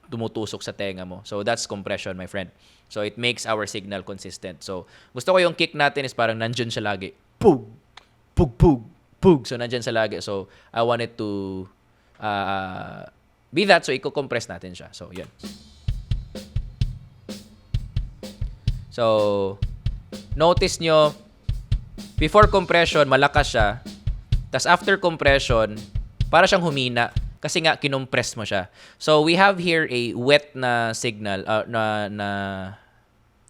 tumutusok sa tenga mo. So that's compression, my friend. So it makes our signal consistent. So gusto ko yung kick natin is parang nandyan siya lagi. Pug! Pug! Pug! Pug! So nandyan siya lagi. So I want it to be that, so i-compress natin siya. So, yun. So, notice nyo, before compression, malakas siya. Tas after compression, para siyang humina. Kasi nga, kinompress mo siya. So, we have here a wet na signal,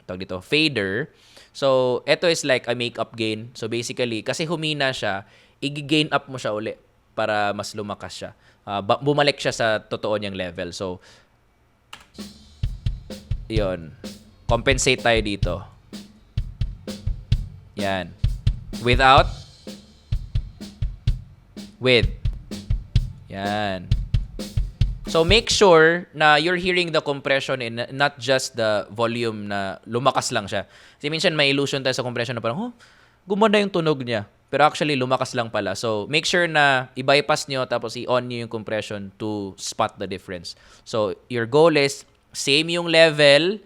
tawag dito, fader. So, ito is like a make-up gain. So, basically, kasi humina siya, i-gain up mo siya uli para mas lumakas siya. Bumalik siya sa totoo niyang level. So, yun. Compensate tayo dito. Yan. Without. With. Yan. So, make sure na you're hearing the compression and not just the volume na lumakas lang siya. Kasi minsan may illusion tayo sa compression na parang, gumanda yung tunog niya. Pero actually, lumakas lang pala. So, make sure na i-bypass nyo tapos i-on nyo yung compression to spot the difference. So, your goal is same yung level,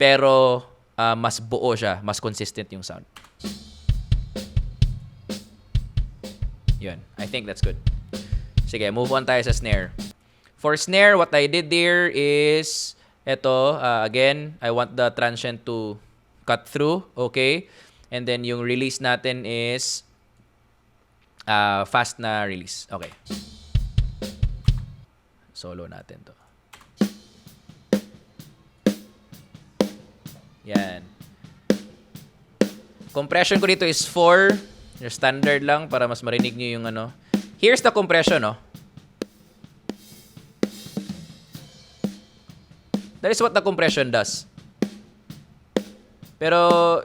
pero mas buo siya. Mas consistent yung sound. Yun. I think that's good. Sige, move on tayo sa snare. For snare, what I did there is, eto, again, I want the transient to cut through. Okay? And then, yung release natin is fast na release. Okay. Solo natin to. Yan. Compression ko dito is 4. Your standard lang para mas marinig nyo yung ano. Here's the compression, no? That is what the compression does. Pero,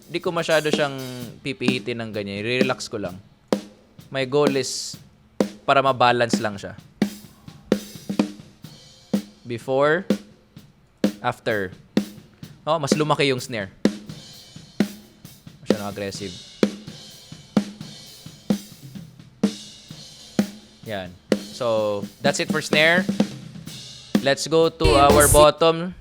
di ko masyado siyang pipihitin ng ganyan. I-relax ko lang. My goal is para ma-balance lang siya. before, after. Oh, mas lumaki yung snare. Masyadong aggressive. Yan. So, that's it for snare. Let's go to our bottom.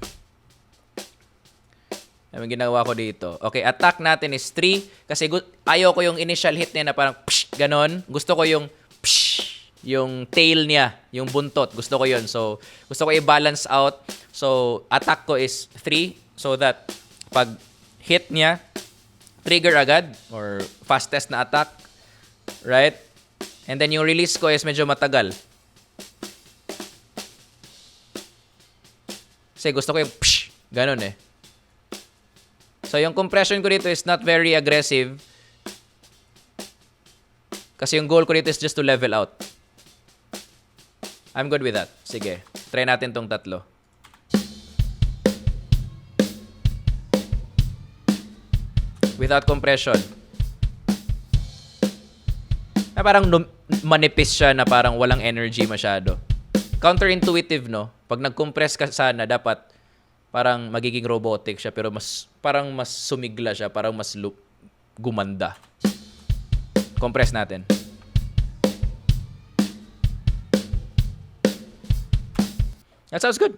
Ano ginawa ko dito? Okay, attack natin is 3. Kasi ayaw ko yung initial hit niya na parang psh, ganon. Gusto ko yung psh, yung tail niya, yung buntot. Gusto ko yun. So, gusto ko i-balance out. So, attack ko is 3 so that pag hit niya, trigger agad or fastest na attack. Right? And then yung release ko is medyo matagal. Kasi gusto ko yung psh, ganon eh. So, yung compression ko dito is not very aggressive. Kasi yung goal ko dito is just to level out. I'm good with that. Sige, try natin tong tatlo. Without compression. Na parang manipis siya na parang walang energy masyado. Counterintuitive, no? Pag nag-compress ka sana, dapat parang magiging robotic siya pero parang mas sumigla siya, parang mas gumanda. Compress natin. That sounds good.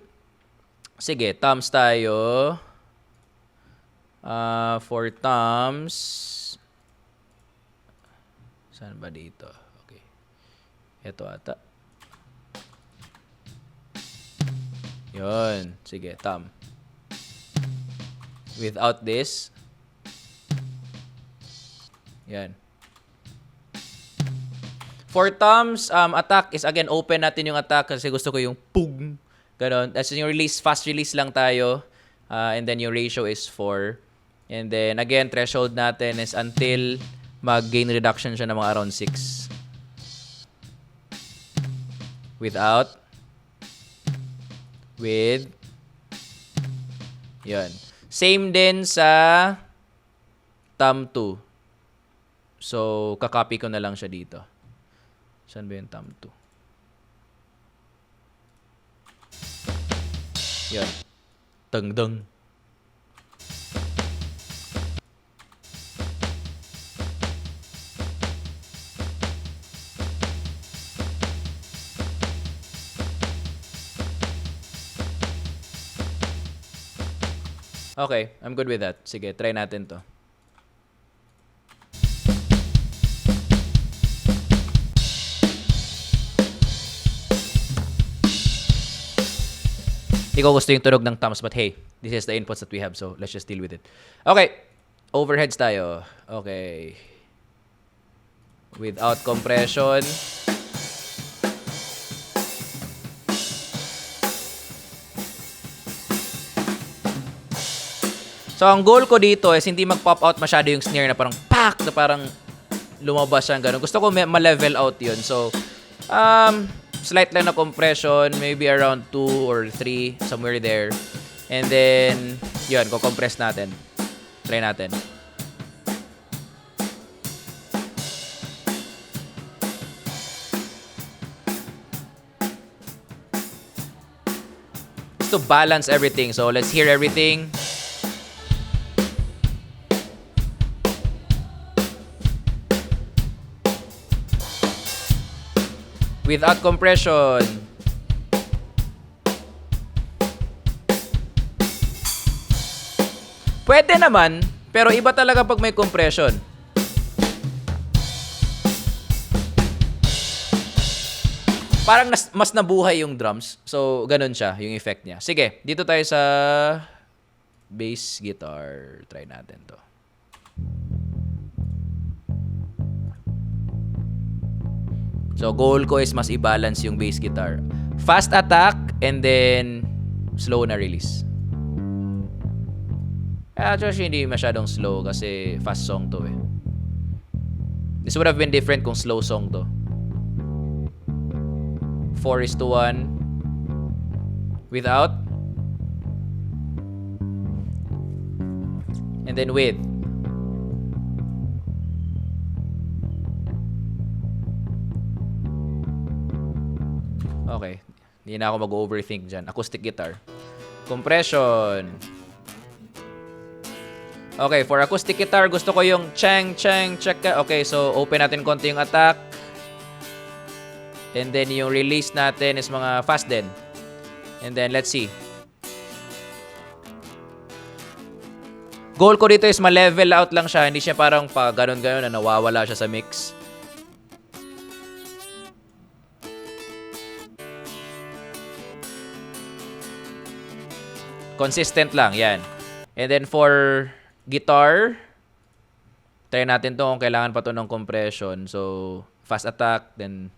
Sige, toms tayo. For toms. Saan ba dito? Okay. Ito ata. Yun. Sige, tom. Without this. Yan. For toms, attack is again, open natin yung attack kasi gusto ko yung pug. Ganon. As yung release, fast release lang tayo. And then yung ratio is 4. And then again, threshold natin is until mag-gain reduction siya ng mga around 6. Without. With. Yun. Same din sa thumb 2. So, kakopy ko na lang siya dito. Saan ba yung thumb 2? Yun. Teng-deng. Okay, I'm good with that. Sige, try natin to. Hindi ko gusto yung tunog ng thumbs, but hey, this is the inputs that we have, so let's just deal with it. Okay, overheads tayo. Okay. Without compression. So, ang goal ko dito is hindi mag-pop out masyado yung snare na parang pak, na parang lumabas siya, gano'n. Gusto ko ma-level out yun. So, slight lang na compression, maybe around 2 or 3, somewhere there. And then, yun, ko-compress natin. Try natin. Just to balance everything. So, let's hear everything. Without compression. Pwede naman, pero iba talaga pag may compression. Parang mas nabuhay yung drums. So, ganun siya, yung effect niya. Sige, dito tayo sa bass guitar. Try natin to. So, goal ko is mas i-balance yung bass guitar. Fast attack and then slow na release. Actually, hindi masyadong slow kasi fast song to eh. This would have been different kung slow song to. 4:1. Without. And then with. Okay. Hindi na ako mag-overthink dyan. Acoustic guitar. Compression. Okay, for acoustic guitar, gusto ko yung chang, chang, chaka. Okay, so open natin konti yung attack. And then yung release natin is mga fast din. And then let's see. Goal ko dito is ma-level out lang siya. Hindi siya parang pa ganun-ganun na nawawala siya sa mix. Consistent lang, yan. And then for guitar, try natin to kung kailangan pa to ng compression. So, fast attack, then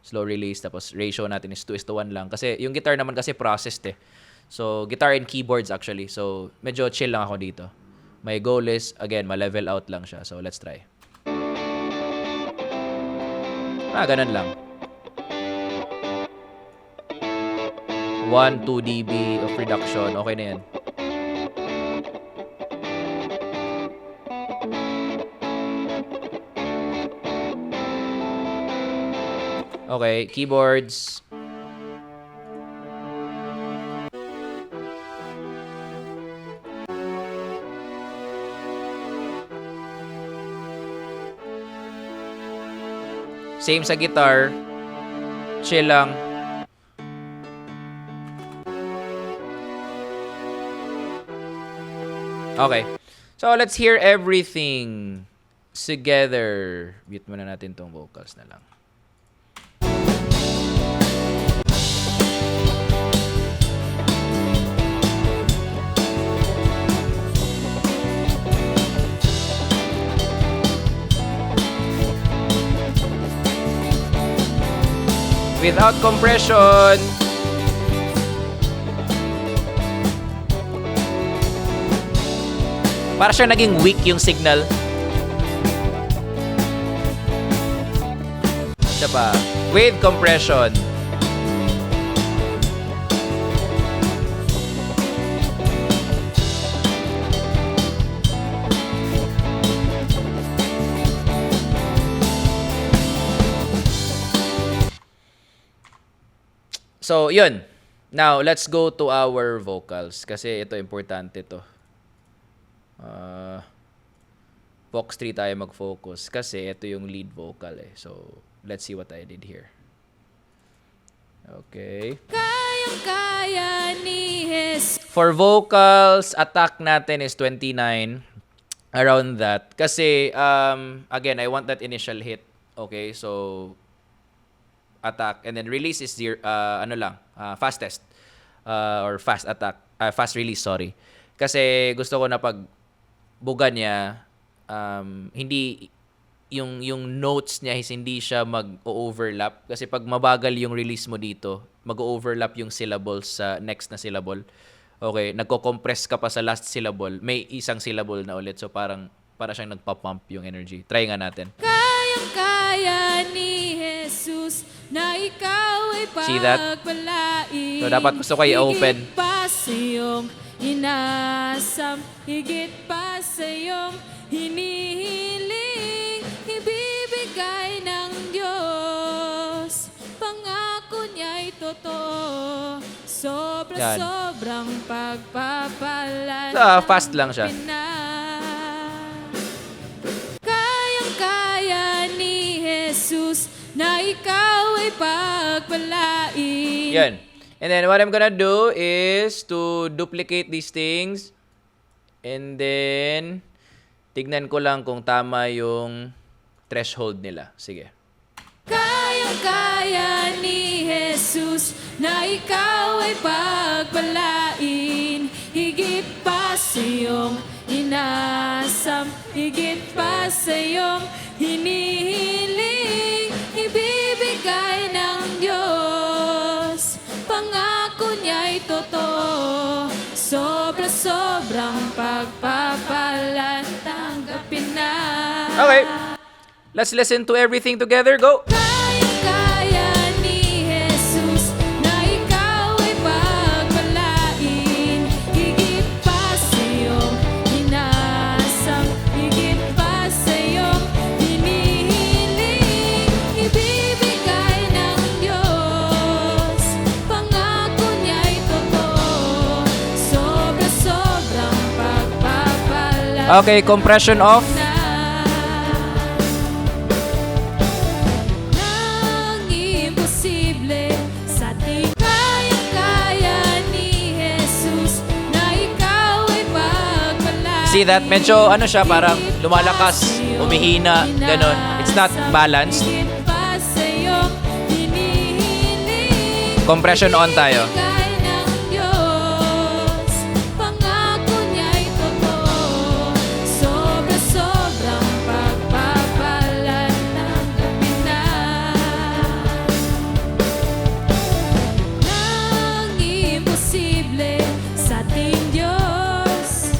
slow release, tapos ratio natin is 2:1 lang. Kasi yung guitar naman kasi processed eh. So, guitar and keyboards actually. So, medyo chill lang ako dito. My goal is, again, ma-level out lang siya. So, let's try. Ganun lang. 1-2 dB of reduction. Okay na yan. Okay, keyboards. Same sa guitar. Chill lang. Okay. So, let's hear everything together. Mute muna natin tong vocals na lang. Without compression. Para siya naging weak yung signal. Isa pa. With compression. So, yun. Now, let's go to our vocals. Kasi ito, importante to. Box 3 tayo mag-focus. Kasi ito yung lead vocal eh. So, let's see what I did here. Okay. Kayang-kaya ni Jesus. For vocals, attack natin is 29. Around that. Kasi, again, I want that initial hit. Okay, so attack and then release is fastest or fast attack, fast release, sorry. Kasi gusto ko na pag buga niya, hindi yung notes niya is hindi siya mag-overlap kasi pag mabagal yung release mo dito, mag-overlap yung syllables sa next na syllable. Okay, nagko-compress ka pa sa last syllable, may isang syllable na ulit, so para siyang nagpa-pump yung energy. Try nga natin. Kayang-kaya ni Jesus na ikaw ay See that? pagpalain. So, dapat gusto ko i-open. Higit pa sa iyong inasam, higit pa sa iyong hinihiling, ibibigay ng Diyos. Pangako niya'y totoo, sobrang pagpapalan. Fast lang siya. Kayang-kaya ni Jesus na ikaw ay pagpalain. Yan. And then what I'm gonna do is to duplicate these things. And then tignan ko lang kung tama yung threshold nila. Sige. Kayang-kaya ni Jesus na ikaw ay pagpalain. Higit pa sa iyong inasam, higit pa sa iyong hinihiling, ibibigay ng Diyos. Pangako niya'y totoo, sobrang pagpapalan, tanggapin na. Okay. Let's listen to everything together. Go. Kayang-kaya ni Jesus na ikaw ay pagpalain. Higit pa sa iyong inasam, higit pa sa iyong hinihiling, ibibigay ng Diyos. Okay, compression off. Nang imposible sa ating kaya ni Jesus na ikaw ay pagpalain. See that? Medyo ano siya, parang lumalakas, umihina, ganun. It's not balanced. Higit pa sa iyong hinihiling. Compression on tayo. Ibigay ng Diyos, pangako niya'y totoo. Sobra-sobrang pagpapala ng gabi na. Nang imposible sa ating Diyos.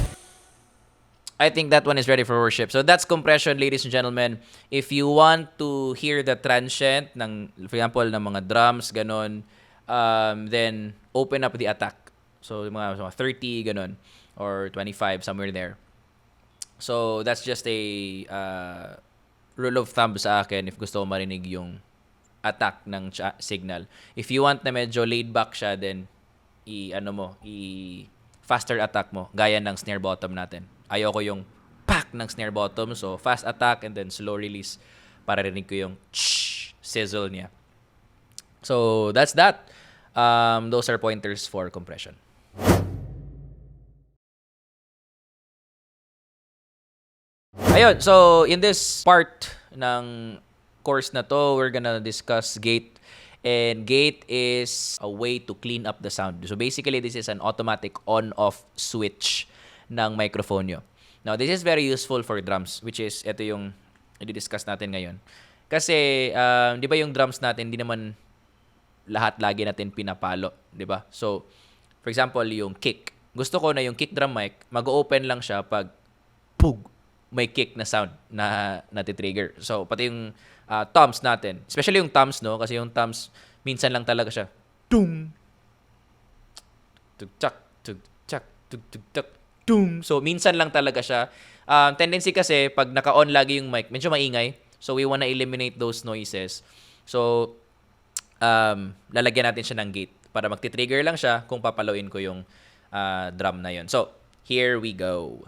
I think that one is ready for worship. So that's compression, ladies and gentlemen. If you want to hear the transient ng, for example, ng mga drums, ganon, then open up the attack. So mga 30, ganon, or 25, somewhere there. So that's just a rule of thumb sa akin if gusto mo marinig yung attack ng signal. If you want na medyo laid back siya, then faster attack mo, gaya ng snare bottom natin. Ayoko yung pack ng snare bottom, so fast attack and then slow release para rinig ko yung sizzle niya. So that's that. Those are pointers for compression. Ayun, so in this part ng course na to, we're gonna discuss gate. And gate is a way to clean up the sound. So basically, this is an automatic on-off switch ng microphone nyo. Now, this is very useful for drums, which is, ito yung i-discuss natin ngayon. Kasi, di ba yung drums natin, di naman lahat lagi natin pinapalo, di ba? So, for example, yung kick. Gusto ko na yung kick drum mic, mag-open lang siya pag pug, may kick na sound na natitrigger. So, pati yung toms natin. Especially yung toms, no? Kasi yung toms, minsan lang talaga siya. Tung! Tug-tsak, tug-tsak, tug-tug-tak, tung! So, minsan lang talaga siya. Tendency kasi, pag naka-on lagi yung mic, medyo maingay. So, we wanna eliminate those noises. So, lalagyan natin siya ng gate para magti-trigger lang siya kung papalawin ko yung drum na yun. So, here we go.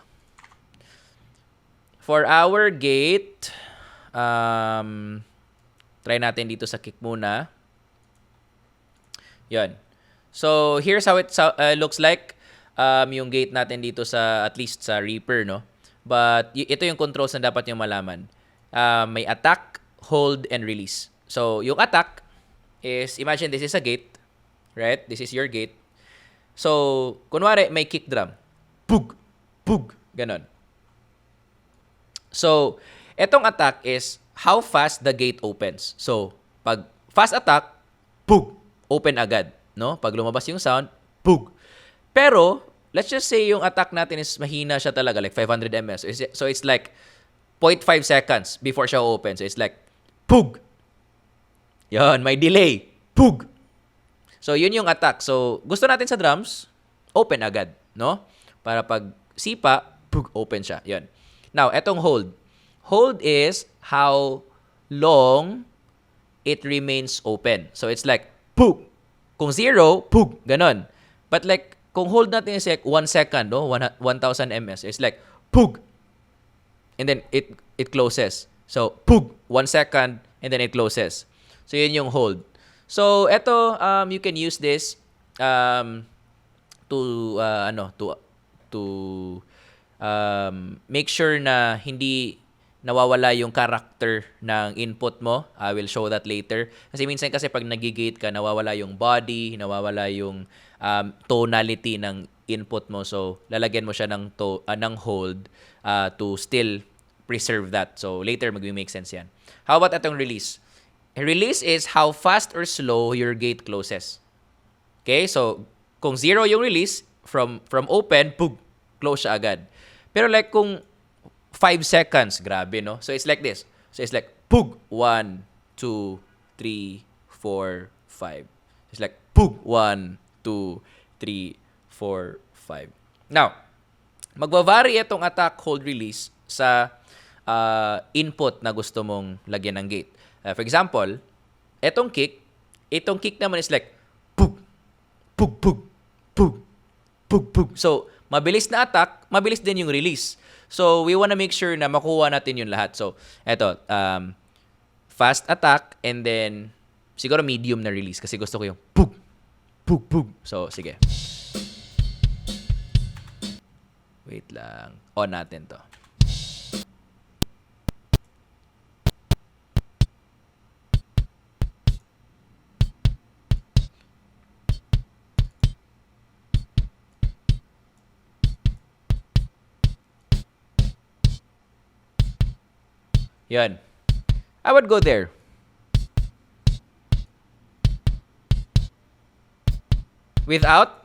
For our gate, try natin dito sa kick muna. Yun. So, here's how it looks like. Yung gate natin dito sa, at least sa Reaper, no? But, ito yung controls na dapat yung malaman. May attack, hold, and release. So, yung attack is, imagine this is a gate, right? This is your gate. So, kunwari, may kick drum. Pug! Pug! Ganon. So, etong attack is how fast the gate opens. So, pag fast attack, pug! Open agad. No? Pag lumabas yung sound, pug! Pero, let's just say yung attack natin is mahina siya talaga, like 500 ms. So, it's like 0.5 seconds before siya open. So, it's like, pug! Yan, may delay. Pug! So, yun yung attack. So, gusto natin sa drums, open agad. No? Para pag sipa, pug! Open siya. Yan. Now, etong hold. Hold is how long it remains open. So, it's like, pug! Kung 0, pug! Ganon. But like, kung hold natin is like 1 second, no? 1,000 ms. It's like, pug! And then, it closes. So, pug! 1 second, and then it closes. So, yun yung hold. So, eto, you can use this to make sure na hindi nawawala yung character ng input mo. I will show that later. Kasi minsan kasi pag nagigate ka, nawawala yung body, nawawala yung tonality ng input mo. So, lalagyan mo siya ng hold to still preserve that. So, later mag-make sense yan. How about itong release? Release is how fast or slow your gate closes. Okay? So, kung 0 yung release, from open, pug, close siya agad. Pero like kung 5 seconds, grabe, no? So, it's like this. So, it's like, pug, 1, 2, 3, 4, 5. It's like, pug, 1, 2, 3, 4, 5. Now, magva-vary itong attack, hold, release sa input na gusto mong lagyan ng gate. For example, itong kick naman is like, pug, pug, pug, pug, pug, pug. So, mabilis na attack, mabilis din yung release. So, we wanna make sure na makuha natin yung lahat. So, eto, fast attack and then siguro medium na release kasi gusto ko yung pug, pug, pug. So, sige. Wait lang. On natin to. Yan. I would go there. Without?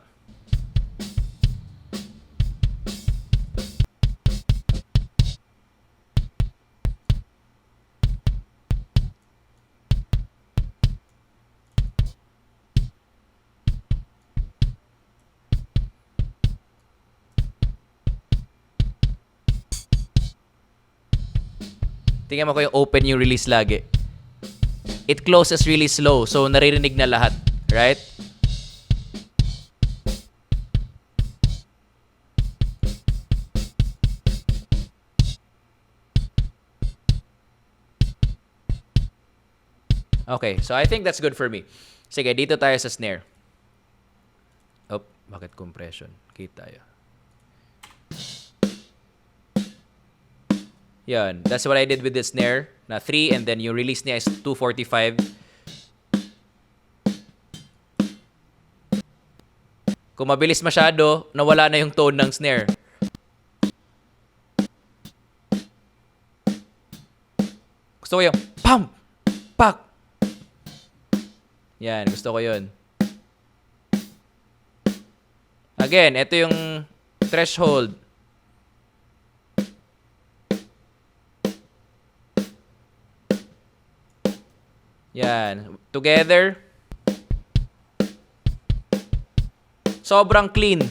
Tingnan mo ko yung open yung release lagi. It closes really slow, so naririnig na lahat. Right? Okay, so I think that's good for me. Sige, dito tayo sa snare. Oh, bakit compression? Gate tayo. Yan. That's what I did with the snare. Na 3 and then yung release niya is 245. Kung mabilis masyado, nawala na yung tone ng snare. Gusto ko yung pam! Pak! Yan. Gusto ko yun. Again, ito yung threshold. Yan. Together. Sobrang clean.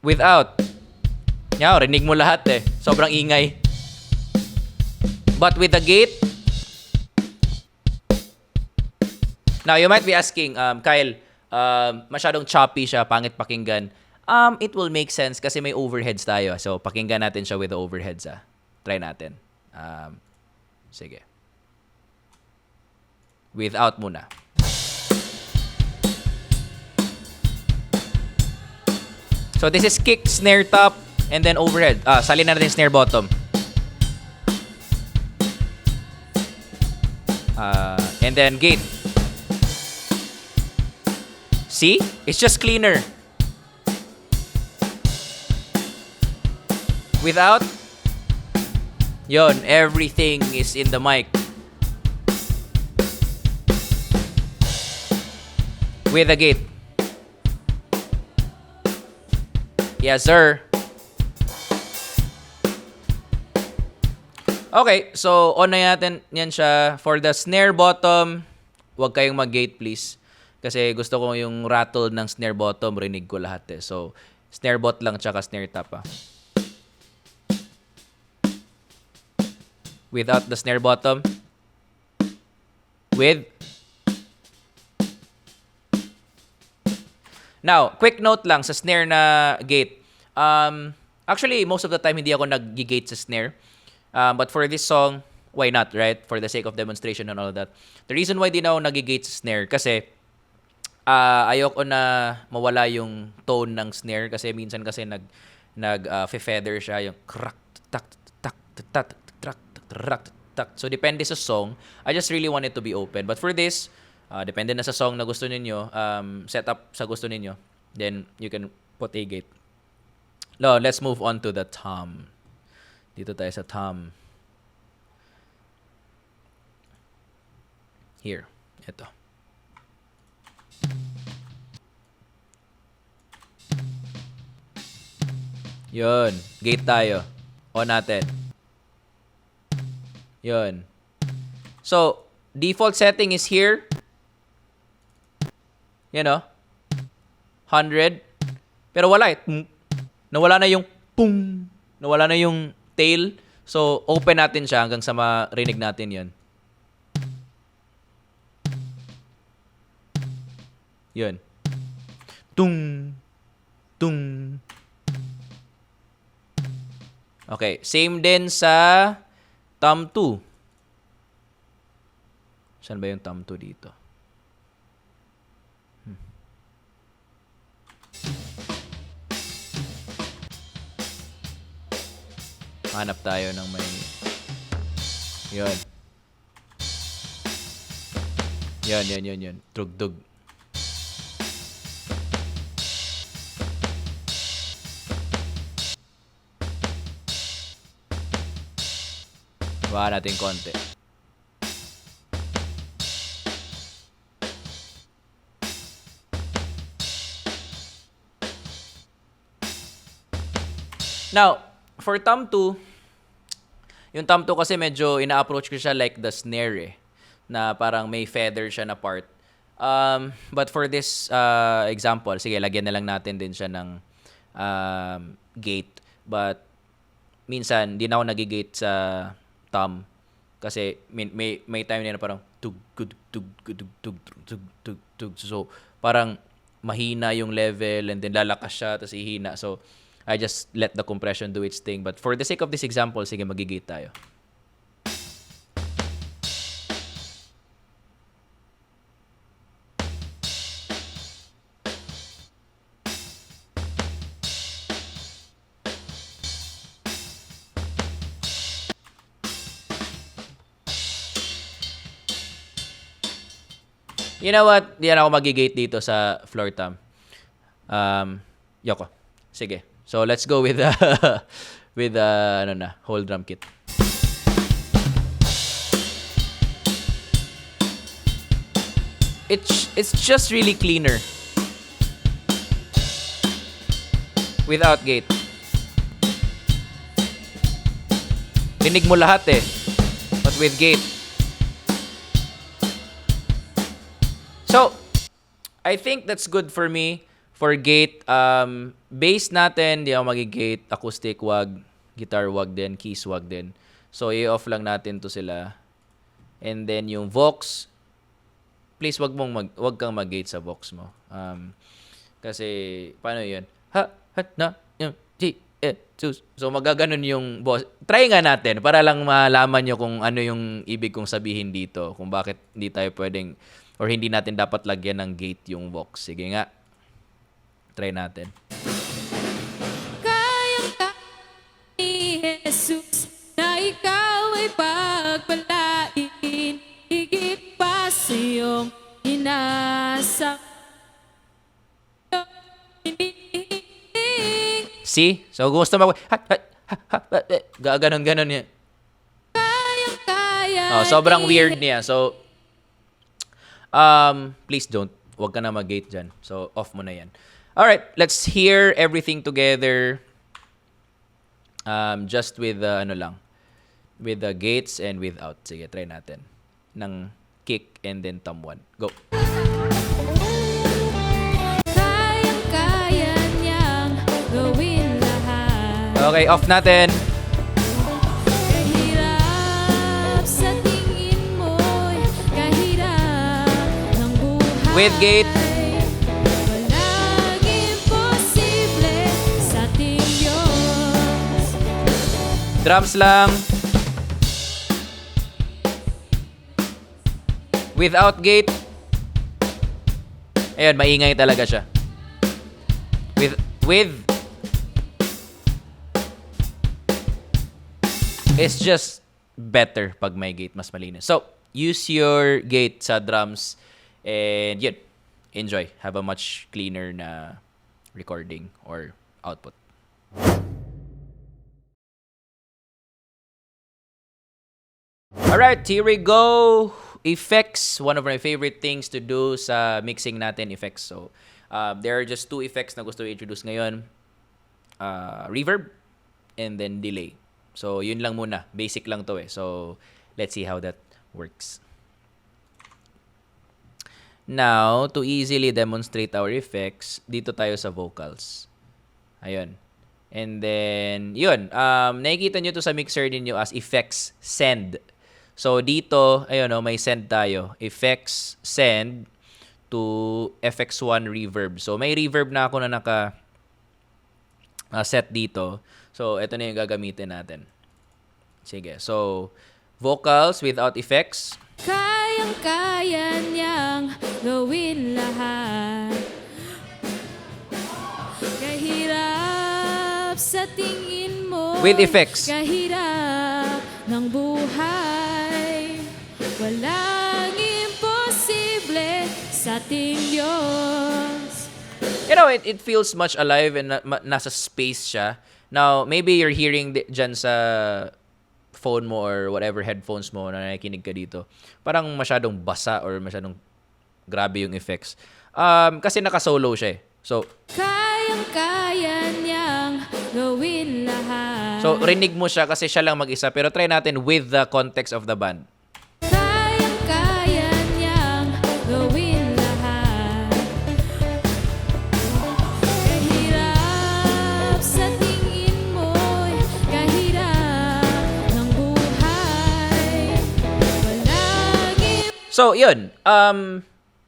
Without. Yan, rinig mo lahat eh. Sobrang ingay. But with the gate. Now, you might be asking, Kyle, masyadong choppy siya, pangit pakinggan. It will make sense kasi may overheads tayo. So, pakinggan natin siya with the overheads. Try natin. Sige. Without muna. So, this is kick, snare top, and then overhead. Salin na natin snare bottom. And then gate. See? It's just cleaner. Without, yon, everything is in the mic. With the gate. Yes, sir. Okay, so on na natin yan siya. For the snare bottom, huwag kayong mag-gate please. Kasi gusto ko yung rattle ng snare bottom, rinig ko lahat eh. So, snare bot lang tsaka snare top Without the snare bottom. With. Now, quick note lang sa snare na gate. Actually, most of the time hindi ako nag-gate sa snare. But for this song, why not, right? For the sake of demonstration and all that. The reason why di na ako nag-gate sa snare kasi ayoko na mawala yung tone ng snare kasi minsan kasi feather siya yung crack tak tak tak tak tak tak. So depende sa song. I just really want it to be open. But for this, depende na sa song na gusto ninyo, set up sa gusto ninyo, then you can put a gate. No, let's move on to the tom. Dito tayo sa tom. Here. Ito. Yun. Gate tayo. On natin. Yun. So, default setting is here. Yan o. 100. Pero wala eh. Nawala na yung pum. Nawala na yung tail. So, open natin siya hanggang sa marinig natin yun. Yun. tung, tung. Okay, same din sa thumb 2. Saan ba yung thumb 2 dito? Hanap tayo ng may... Yun. Yun. Tugtog. Baka natin konti. Now, for thumb 2, yung thumb 2 kasi medyo ina-approach ko siya like the snare eh, na parang may feather siya na part. But for this example, sige, lagyan na lang natin din siya ng gate. But minsan, di na ako nagigate sa thumb kasi may time na parang tug. So, parang mahina yung level and then lalakas siya tapos ihina. So, I just let the compression do its thing. But for the sake of this example, sige, magigate tayo. You know what? Di na ako magigate dito sa floor thumb. Yoko. Sige. So let's go with with whole drum kit. It's just really cleaner without gate. Dinig mo lahat eh. But with gate. So, I think that's good for me. For gate, bass natin, di ako magigate. Acoustic, wag. Guitar, wag din. Keys, wag din. So, i-off lang natin to sila. And then, yung Vox, please wag kang mag-gate sa Vox mo. Kasi, paano yun? So, magaganon yung boss. Try nga natin para lang malaman nyo kung ano yung ibig kong sabihin dito. Kung bakit hindi tayo pwedeng or hindi natin dapat lagyan ng gate yung Vox. Sige nga. Try natin. Kayang ni Jesus na ikaw ay pagpalain, higit pa sa iyong inasam. See? So, gusto mo gaganon niya. Kaya Sobrang weird niya. So, please don't. Huwag ka na mag-gate dyan. So, off mo na yan. Alright, let's hear everything together. Just with with the gates and without. Sige, try natin. Ng kick and then thumb 1. Go. Kaya niyang gawin lahat. Okay, off natin. Kahirap sa tingin mo'y kahirap ng buhay. With gate. Walang imposible sa ating Diyos. Drums lang. Without gate. Ayun, maingay talaga siya. With it's just better pag may gate, mas malinis. So, use your gate sa drums and yun, enjoy. Have a much cleaner na recording or output. Alright, here we go. Effects, one of my favorite things to do sa mixing natin, effects. So, there are just 2 effects na gusto i-introduce ngayon. Reverb and then delay. So, yun lang muna. Basic lang to eh. So, let's see how that works. Now, to easily demonstrate our effects, dito tayo sa vocals. Ayun. And then, yun. Nakikita nyo to sa mixer ninyo as effects send. So, dito, ayun, may send tayo. Effects send to FX1 reverb. So may reverb na ako na naka set dito. So ito na yung gagamitin natin. Sige. So vocals without effects. Kayang-kaya niyang gawin lahat. Kahirap sa tingin mo, With effects. kahirap ng buhay. Walang imposible sa ating Diyos. You know, it feels much alive and nasa space siya. Now, maybe you're hearing dyan sa phone mo or whatever headphones mo na nakikinig ka dito. Parang masyadong basa or masyadong grabe yung effects. Kasi naka-solo siya eh. So, Kayang-kaya niyang gawin lahat. so rinig mo siya kasi siya lang mag-isa. Pero try natin with the context of the band. Kayang-kaya niyang gawin lahat. Kahirap sa tingin mo'y kahirap ng buhay. Walang So, yun.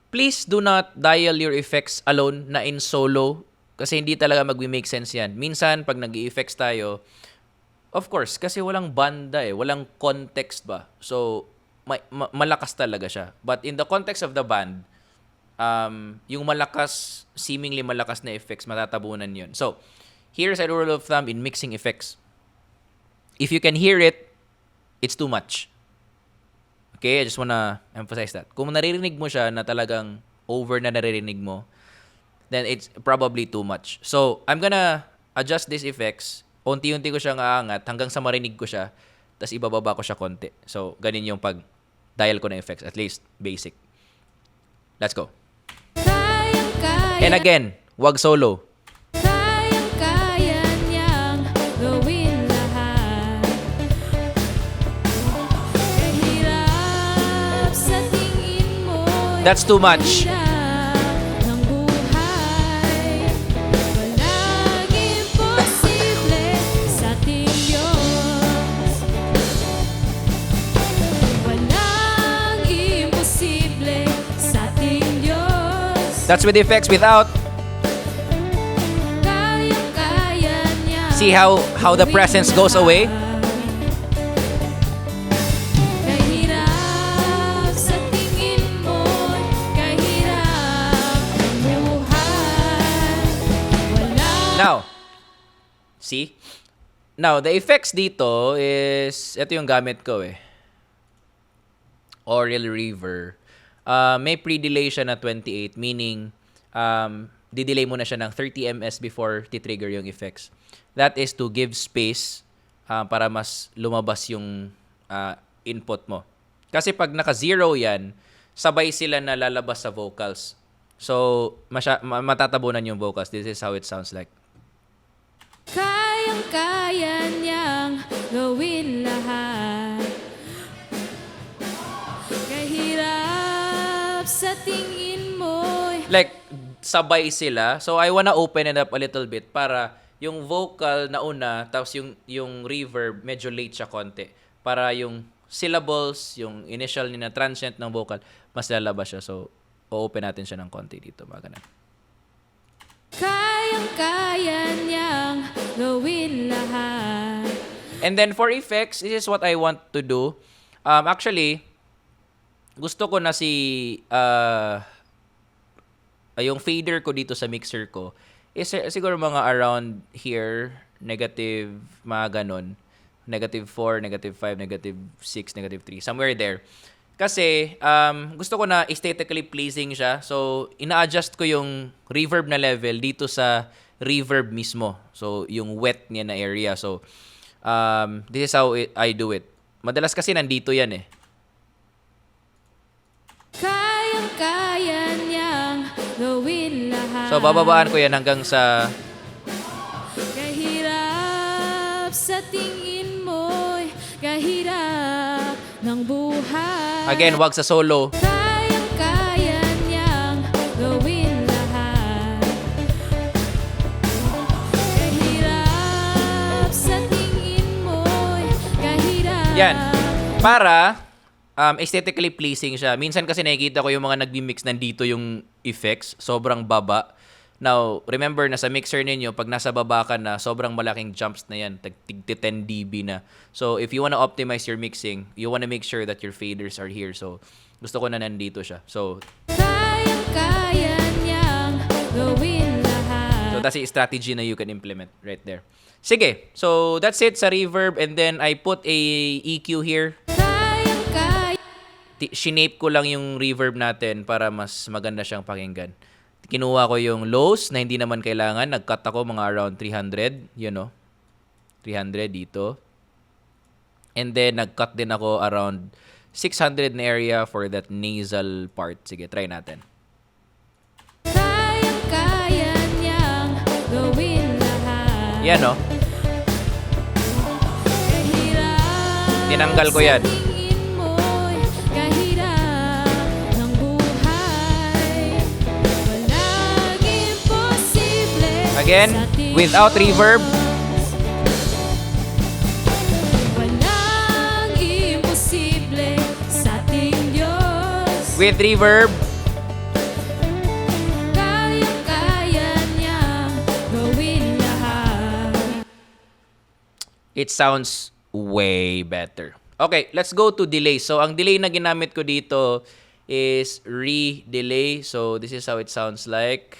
Please do not dial your effects alone na in solo kasi hindi talaga mag-make sense yan. Minsan, pag nag-i-effects tayo, of course, kasi walang banda eh. Walang context ba? So, malakas talaga siya. But in the context of the band, yung malakas, seemingly malakas na effects, matatabunan yun. So, here's a rule of thumb in mixing effects. If you can hear it, it's too much. Okay, I just wanna emphasize that. Kung naririnig mo siya na talagang over na naririnig mo, then it's probably too much. So, I'm gonna adjust these effects. Unti-unti ko siyang aangat hanggang sa marinig ko siya, tapos ibababa ko siya konti. So, ganin yung pag-dial ko ng effects, at least basic. Let's go. kayang-kaya. And again, wag solo. Kayang-kaya niyang gawin lahat. Kahirap sa tingin mo'y That's too much. kahirap ng buhay. Walang imposible sa ating Diyos. Walang imposible sa ating Diyos. That's with effects without. Kayang-kaya niya. See how the presence goes away? Kahirap sa tingin mo, kahirap ang buhay. Wala. Now, see? Now, the effects dito is, ito yung gamit ko eh. Aural Reverb. May pre-delay siya na 28, meaning didelay mo na siya ng 30 ms before titrigger yung effects. That is to give space para mas lumabas yung input mo. Kasi pag naka-zero yan, sabay sila na lalabas sa vocals. So, matatabunan yung vocals. This is how it sounds like. Kayang-kaya niyang gawin lahat. Kahirap sa tingin mo'y Like, sabay sila. So, I wanna open it up a little bit para yung vocal na una, tapos yung reverb, medyo late siya konti. Para yung syllables, yung initial na transient ng vocal, mas lalabas siya. So, o-open natin siya ng konti dito. Mga ganun. kayang-kaya niyang gawin lahat. And then for effects, this is what I want to do. Actually, gusto ko na yung fader ko dito sa mixer ko is siguro mga around here, negative, mga ganon. -4, -5, -6, -3. Somewhere there. Kasi, gusto ko na aesthetically pleasing siya. So, ina-adjust ko yung reverb na level dito sa reverb mismo. So, yung wet niya na area. So, this is how I do it. Madalas kasi nandito yan eh. Kayang-kaya niyang gawin lahat. So, bababaan ko yan hanggang sa... Kahirap sa tingin mo'y kahirap ng buhay. Again, wag sa solo. Kayang-kaya niyang gawin lahat. Kahirap sa tingin mo'y kahirap. Yan. Para aesthetically pleasing siya. Minsan kasi nakikita ko yung mga nagmi-mix nandito yung effects, sobrang baba. Now, remember na sa mixer ninyo, pag nasa baba ka na, sobrang malaking jumps na yan, tig 10 dB na. So, if you wanna optimize your mixing, you wanna make sure that your faders are here. So, gusto ko na nandito siya. So, Kayang-kaya niyang gawin lahat. so that's a strategy na you can implement right there. Sige, so that's it sa reverb, and then I put a EQ here. Kayang-kaya. Shinape ko lang yung reverb natin para mas maganda siyang pakinggan. Kinuha ko yung lows na hindi naman kailangan. Nag-cut ako mga around 300. Yun, no? 300 dito. And then, nag-cut din ako around 600 na area for that nasal part. Sige, try natin. Kayang-kaya niyang gawin lahat. Yan, no? Kahirap Tinanggal ko yan. sa tingin mo'y kahirap ng buhay. Walang imposible Again, sa ating without reverb. Diyos. Walang imposible sa ating Diyos. With reverb. Kayang-kaya niyang gawin lahat. It sounds way better. Okay, let's go to delay. So, ang delay na ginamit ko dito is re-delay. So, this is how it sounds like.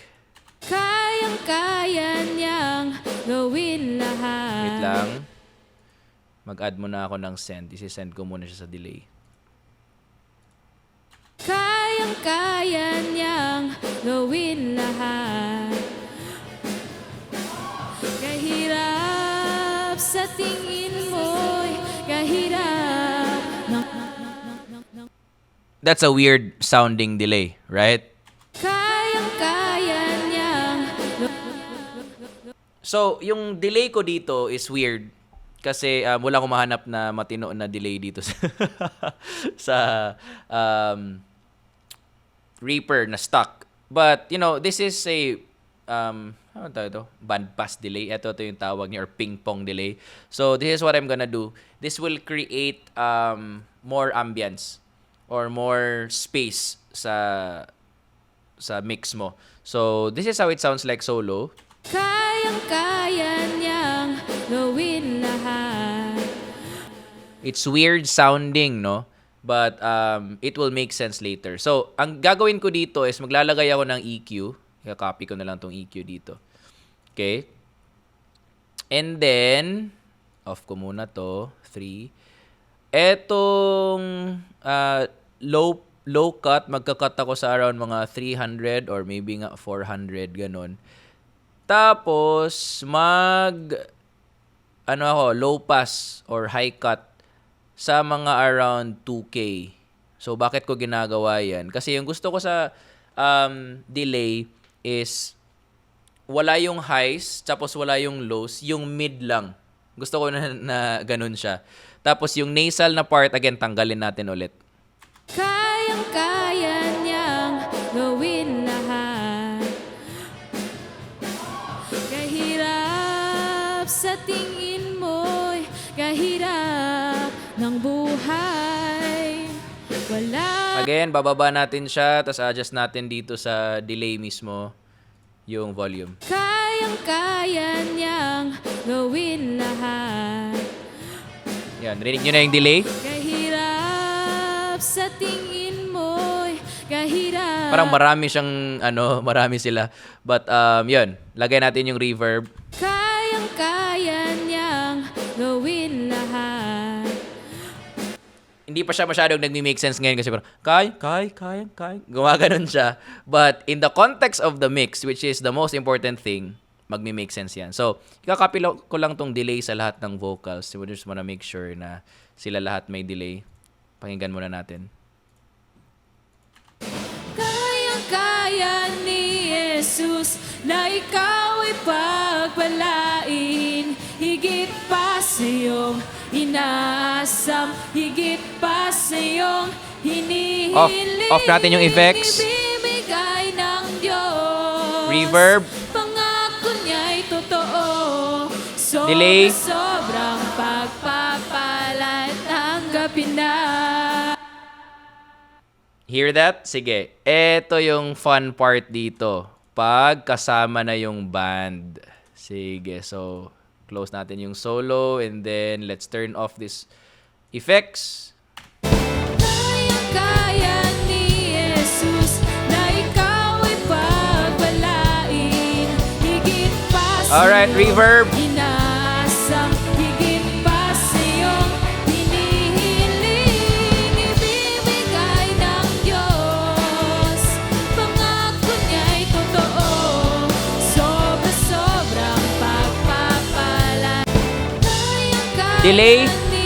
Kayang-kaya niyang gawin lahat. Wait lang. Mag-add muna ako ng send. Isi-send ko muna siya sa delay. Kayang-kaya niyang gawin lahat. Kahirap sa tingin mo'y kahirap ng That's a weird sounding delay, right? kayang-kaya niyang So, yung delay ko dito is weird kasi wala akong mahanap na matino na delay dito sa, sa Reaper na stock. But, you know, this is a ano tawag ito? Bandpass delay. Ito yung tawag niya, or ping-pong delay. So, this is what I'm gonna do. This will create more ambience or more space sa mix mo. So, this is how it sounds like solo. kayang-kaya niyang gawin lahat. It's weird sounding, no? But it will make sense later. So, ang gagawin ko dito is maglalagay ako ng EQ. I-copy ko na lang tong EQ dito. Okay? And then, off ko muna to. 3. Etong low cut, magka-cut ako sa around mga 300 or maybe nga 400, ganun. Tapos, low pass or high cut sa mga around 2K. So, bakit ko ginagawa yan? Kasi yung gusto ko sa delay is wala yung highs, tapos wala yung lows, yung mid lang. Gusto ko na ganun siya. Tapos yung nasal na part, again, tanggalin natin ulit. Kayang-kaya niyang gawin lahat. Kahirap sa tingin mo'y kahirap ng buhay. Wala Again, bababa natin siya, tapos adjust natin dito sa delay mismo yung volume. kayang-kaya niyang gawin lahat. Yan, rinig nyo na yung delay? Kahirap sa tingin mo'y kahirap. Parang marami siyang, marami sila. But, yun, lagay natin yung reverb. Kayang-kaya niyang gawin lahat. Hindi pa siya masyadong nagmi-make sense ngayon kasi parang, kaya. Gumaganon siya. But in the context of the mix, which is the most important thing, magmi-make sense yan. So, ikakopy ko lang tong delay sa lahat ng vocals. So, we just wanna make sure na sila lahat may delay. Pakinggan muna natin. Kayang-kaya ni Jesus na ikaw ay pagpalain. Higit pa sa iyong inaasam, higit pa sa iyong hinihiling. Off natin yung effects. Ibibigay ng Diyos. Reverb. Pangako niya'y totoo. Delay. Sobrang pagpapala, tanggapin na. Hear that? Sige. Ito yung fun part dito. Pag kasama na yung band. Sige. So, close natin yung solo and then let's turn off this effects. Kaya ni Jesus na ikaw ay pagbalain. Higit pa sa Alright, iyong reverb. inaasam. Higit pa sa iyong hinihiling. Ibibigay ng Diyos. Pangako niya'y totoo. Sobra-sobrang pagpapala. Kaya Delay. ni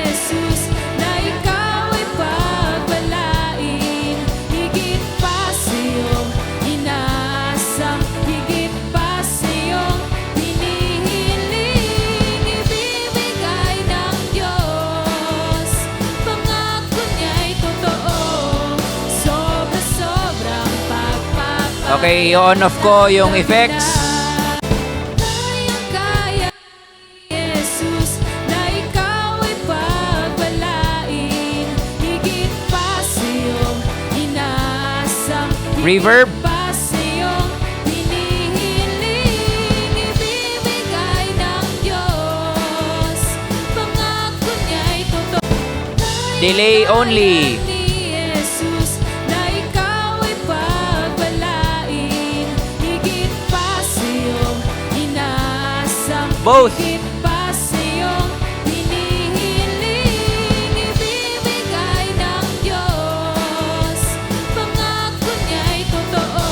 Jesus na ikaw ay pagbalain. Higit pa sa iyong inaasam. Higit pa sa iyong hinihiling. Ibibigay ng Diyos. Pangako niya'y totoo. Sobra-sobrang pagpapala. Okay, i-on off ko yung effects. Kaya Jesus na ikaw ay pagbalain. Higit pa sa iyong inaasam. Reverb. Higit pa sa iyong hinihiling. Ibibigay ng Diyos. Pangako niya'y totoo. Delay only. Ni Jesus na ikaw ay pagbalain. Higit pa sa iyong inaasam. Both. Higit pa sa iyong hinihiling. Ibibigay ng Diyos. Pangako niya'y totoo.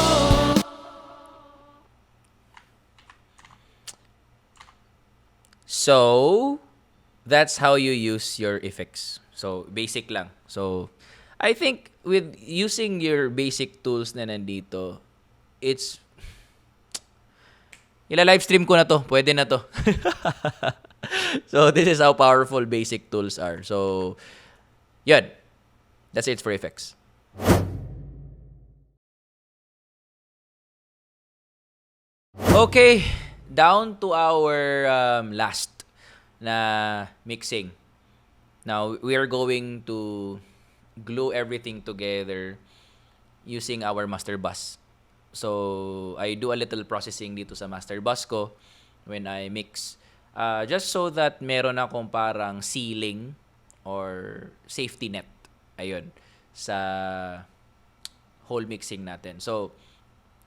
So, that's how you use your effects. So, basic lang. So, I think with using your basic tools na nandito, it's ila-live stream ko na to. Pwede na to. So, this is how powerful basic tools are. So, yun. That's it for effects. Okay, down to our last na mixing. Now, we are going to glue everything together using our master bus. So, I do a little processing dito sa master bus ko when I mix. Just so that meron akong parang ceiling or safety net. Ayun. Sa whole mixing natin. So,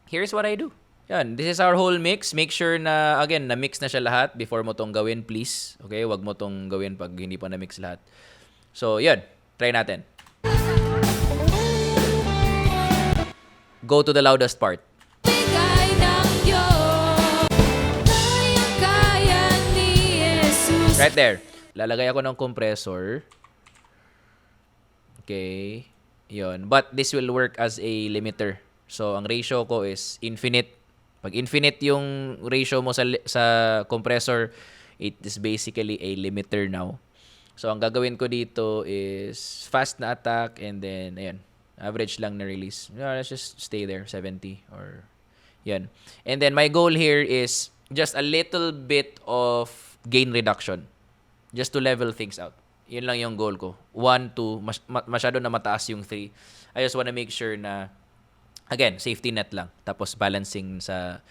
here's what I do. Yan, this is our whole mix. Make sure na, again, na-mix na siya lahat before mo tong gawin, please. Okay? Wag mo tong gawin pag hindi pa na-mix lahat. So, yun. Try natin. Go to the loudest part. Ibigay ng Diyos. Kaya ni Jesus. Right there. Lalagay ako ng compressor. Okay. Yun. But this will work as a limiter. So, ang ratio ko is infinite. Pag infinite yung ratio mo sa compressor, it is basically a limiter now. So, ang gagawin ko dito is fast na attack and then, ayan, average lang na release. Let's just stay there, 70 or, yan. And then, my goal here is just a little bit of gain reduction. Just to level things out. Yun lang yung goal ko. 1, 2, masyado na mataas yung 3. I just wanna make sure na again, safety net lang. Tapos balancing sa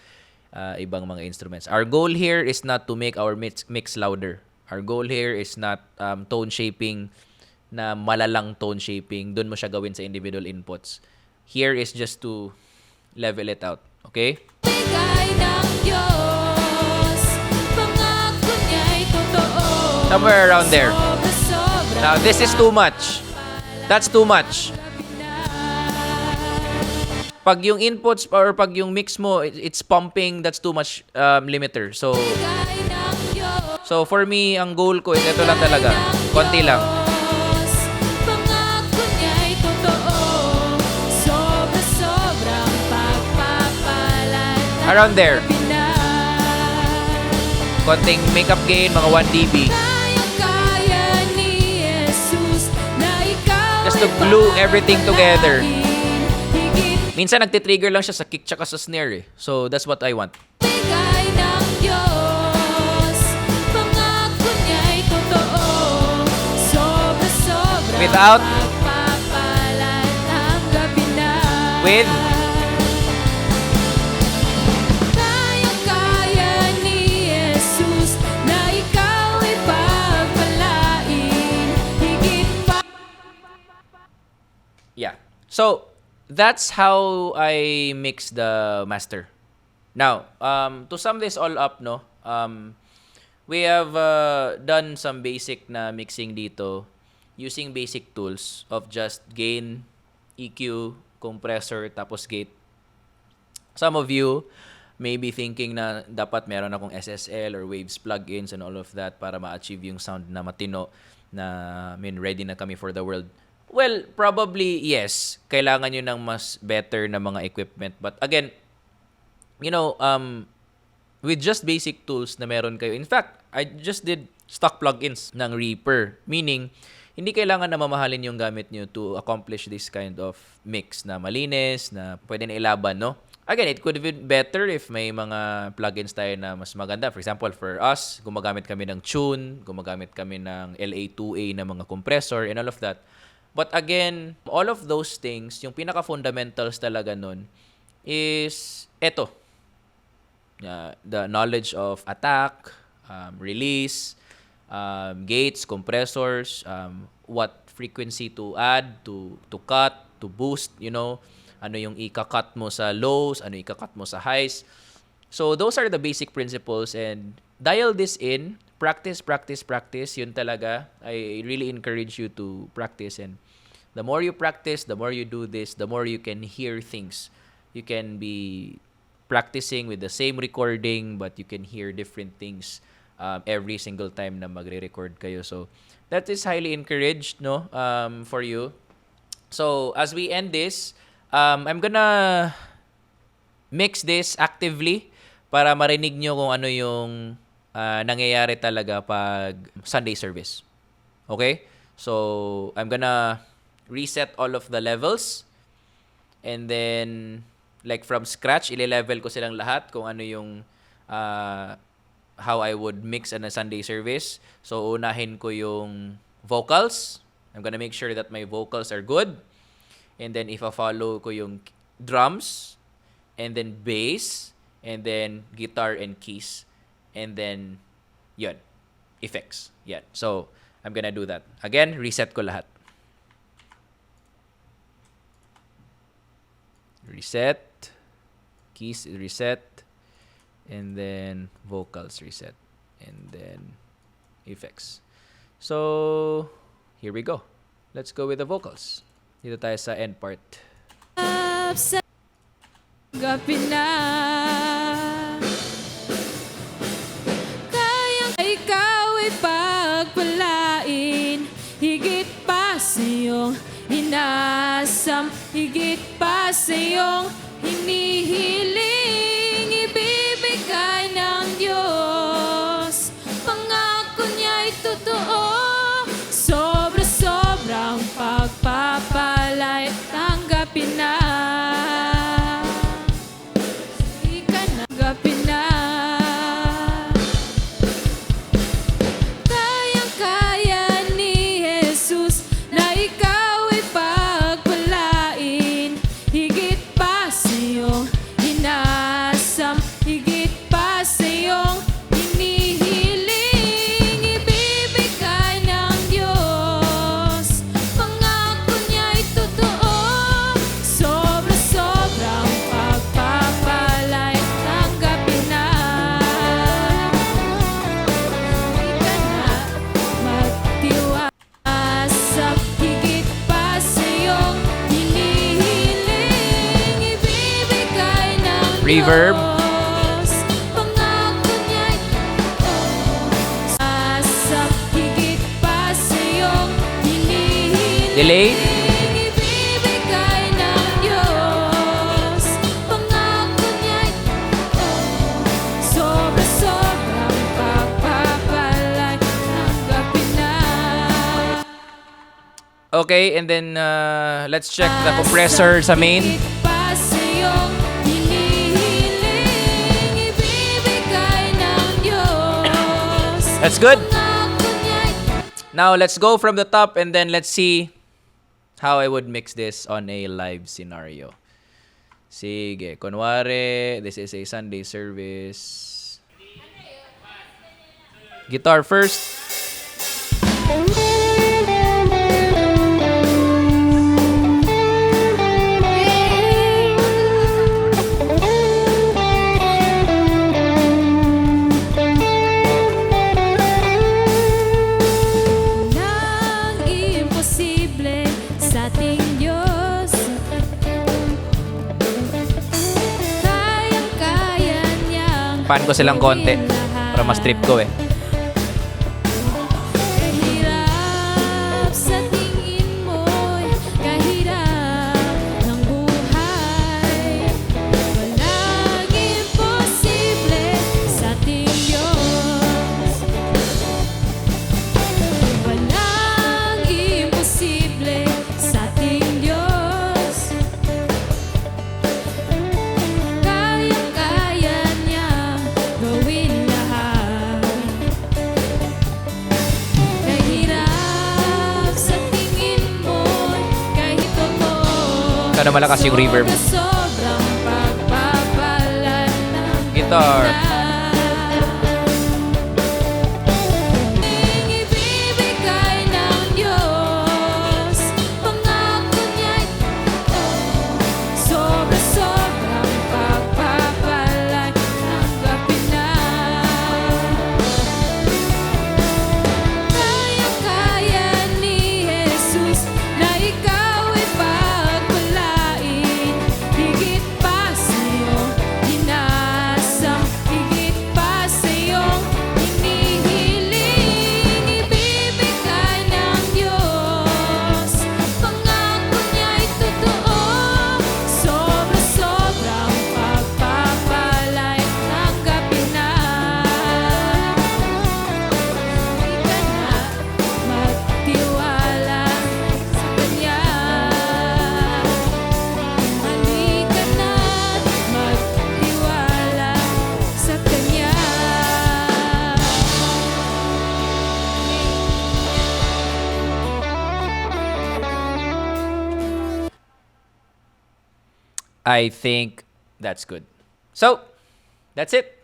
ibang mga instruments. Our goal here is not to make our mix louder. Our goal here is not tone shaping na malalang tone shaping. Doon mo siya gawin sa individual inputs. Here is just to level it out. Okay? Ibigay ng Diyos. Pangako niya'y totoo. Somewhere around there. Sobra-sobra Now, this is too much. That's too much. Pag yung inputs or pag yung mix mo, it's pumping, that's too much limiter. So, for me, ang goal ko is ito lang talaga. Konti lang. Pangako niya'y totoo. Sobra-sobrang pagpapalan. Around there. Konting makeup gain, mga 1 dB. Kaya ni Jesus na ikaw Just to glue everything together. Minsan nagtitrigger lang siya sa kick tsaka sa snare eh. So, that's what I want. Ibigay ng Diyos. Pangako niya'y totoo. Sobra-sobrang Without pagpapalan ng With Kayang-kaya ni Jesus na ikaw ay pagpalain, higit pa. yeah. So that's how I mix the master. Now, to sum this all up, no, we have done some basic na mixing dito using basic tools of just gain, EQ, compressor, tapos gate. Some of you may be thinking na dapat meron akong SSL or waves plugins and all of that para ma-achieve yung sound na matino na ready na kami for the world. Well, probably yes. Kailangan nyo ng mas better na mga equipment. But again, with just basic tools na meron kayo. In fact, I just did stock plugins ng Reaper. Meaning, hindi kailangan na mamahalin yung gamit nyo to accomplish this kind of mix na malinis, na pwede na ilaban, no? Again, it could have been better if may mga plugins tayo na mas maganda. For example, for us, gumagamit kami ng Tune, gumagamit kami ng LA2A na mga compressor and all of that. But again, all of those things, yung pinaka-fundamentals talaga nun is eto. The knowledge of attack, release, gates, compressors, what frequency to add, to cut, to boost, ano yung ika-cut mo sa lows, ano yung ika-cut mo sa highs. So those are the basic principles, and dial this in, practice. Yun talaga. I really encourage you to practice, and the more you practice, the more you do this, the more you can hear things. You can be practicing with the same recording, but you can hear different things every single time na magre-record kayo. So that is highly encouraged, no, for you. So as we end this, I'm gonna mix this actively para marinig nyo kung ano yung nangyayari talaga pag Sunday service. Okay? So I'm gonna reset all of the levels, and then like from scratch, ile-level ko silang lahat kung ano yung how I would mix on a Sunday service. So, unahin ko yung vocals. I'm gonna make sure that my vocals are good. And then, follow ko yung drums, and then bass, and then guitar and keys. And then, yun, effects. Yan. So, I'm gonna do that. Again, reset ko lahat. Reset. Keys reset, and then vocals reset, and then effects. So here we go. Let's go with the vocals. Dito tayo sa end part. Gapin na kayang ikaw ay pagpalain, higit pa sa iyong inaasam, higit pa sa iyong hinihiling, ibibigay ng Diyos. Pangako niya'y totoo, sobra-sobrang pagpapala'y tanggapin na. Tanggapin na. Kayang-kaya ni Jesus na ikaw ay pagpalain, higit pa sa iyong inaasam, higit pa sa iyong hinihiling, ibibigay ng Diyos. Pangako niya'y totoo, sobra-sobrang pagpapala'y tanggapin na. Hindi ka na magtiwasa, higit pa sa iyong hinihiling, ibibigay ng Reverb. Diyos. Pangako niya'y asa, higit pa sa iyong hinihiling, Delay. ibibigay ng Diyos. Pangako niya'y sobra-sobrang pagpapala'y tanggapin na. Okay, and then let's check the compressor sa main. Higit pa sa iyong hinihiling, ibibigay ng Diyos. That's good. Pangako niya'y Now let's go from the top, and then let's see how I would mix this on a live scenario. Sige. Kunwari, this is a Sunday service. Guitar first. Nang imposible sa ating Diyos, kayang-kaya niyang Pan ko silang konti gawin lahat. para mas trip ko eh. Kahirap sa tingin mo'y kahirap ng buhay, walang imposible sa ating Diyos. Walang imposible sa ating Diyos. Kayang-kaya niyang gawin lahat. Kahirap sa tingin mo'y kahit totoo. Sana malakas yung reverb. Sobrang pagpapala ng Guitar. ibibigay ng Diyos, pangako niya'y sobra-sobrang pagpapala, tanggapin na. Kaya-kaya ni Jesus na ikaw ay pagpalain, higit pa sa iyong inaasam, higit pa sa iyong hinihiling. Ibibigay ng Diyos, pangako niya'y totoo, sobra-sobrang pagpapala'y tanggapin na. Di ka na magtiwala sa Kanya. Halika na magtiwala sa Kanya. I think that's good. So, that's it.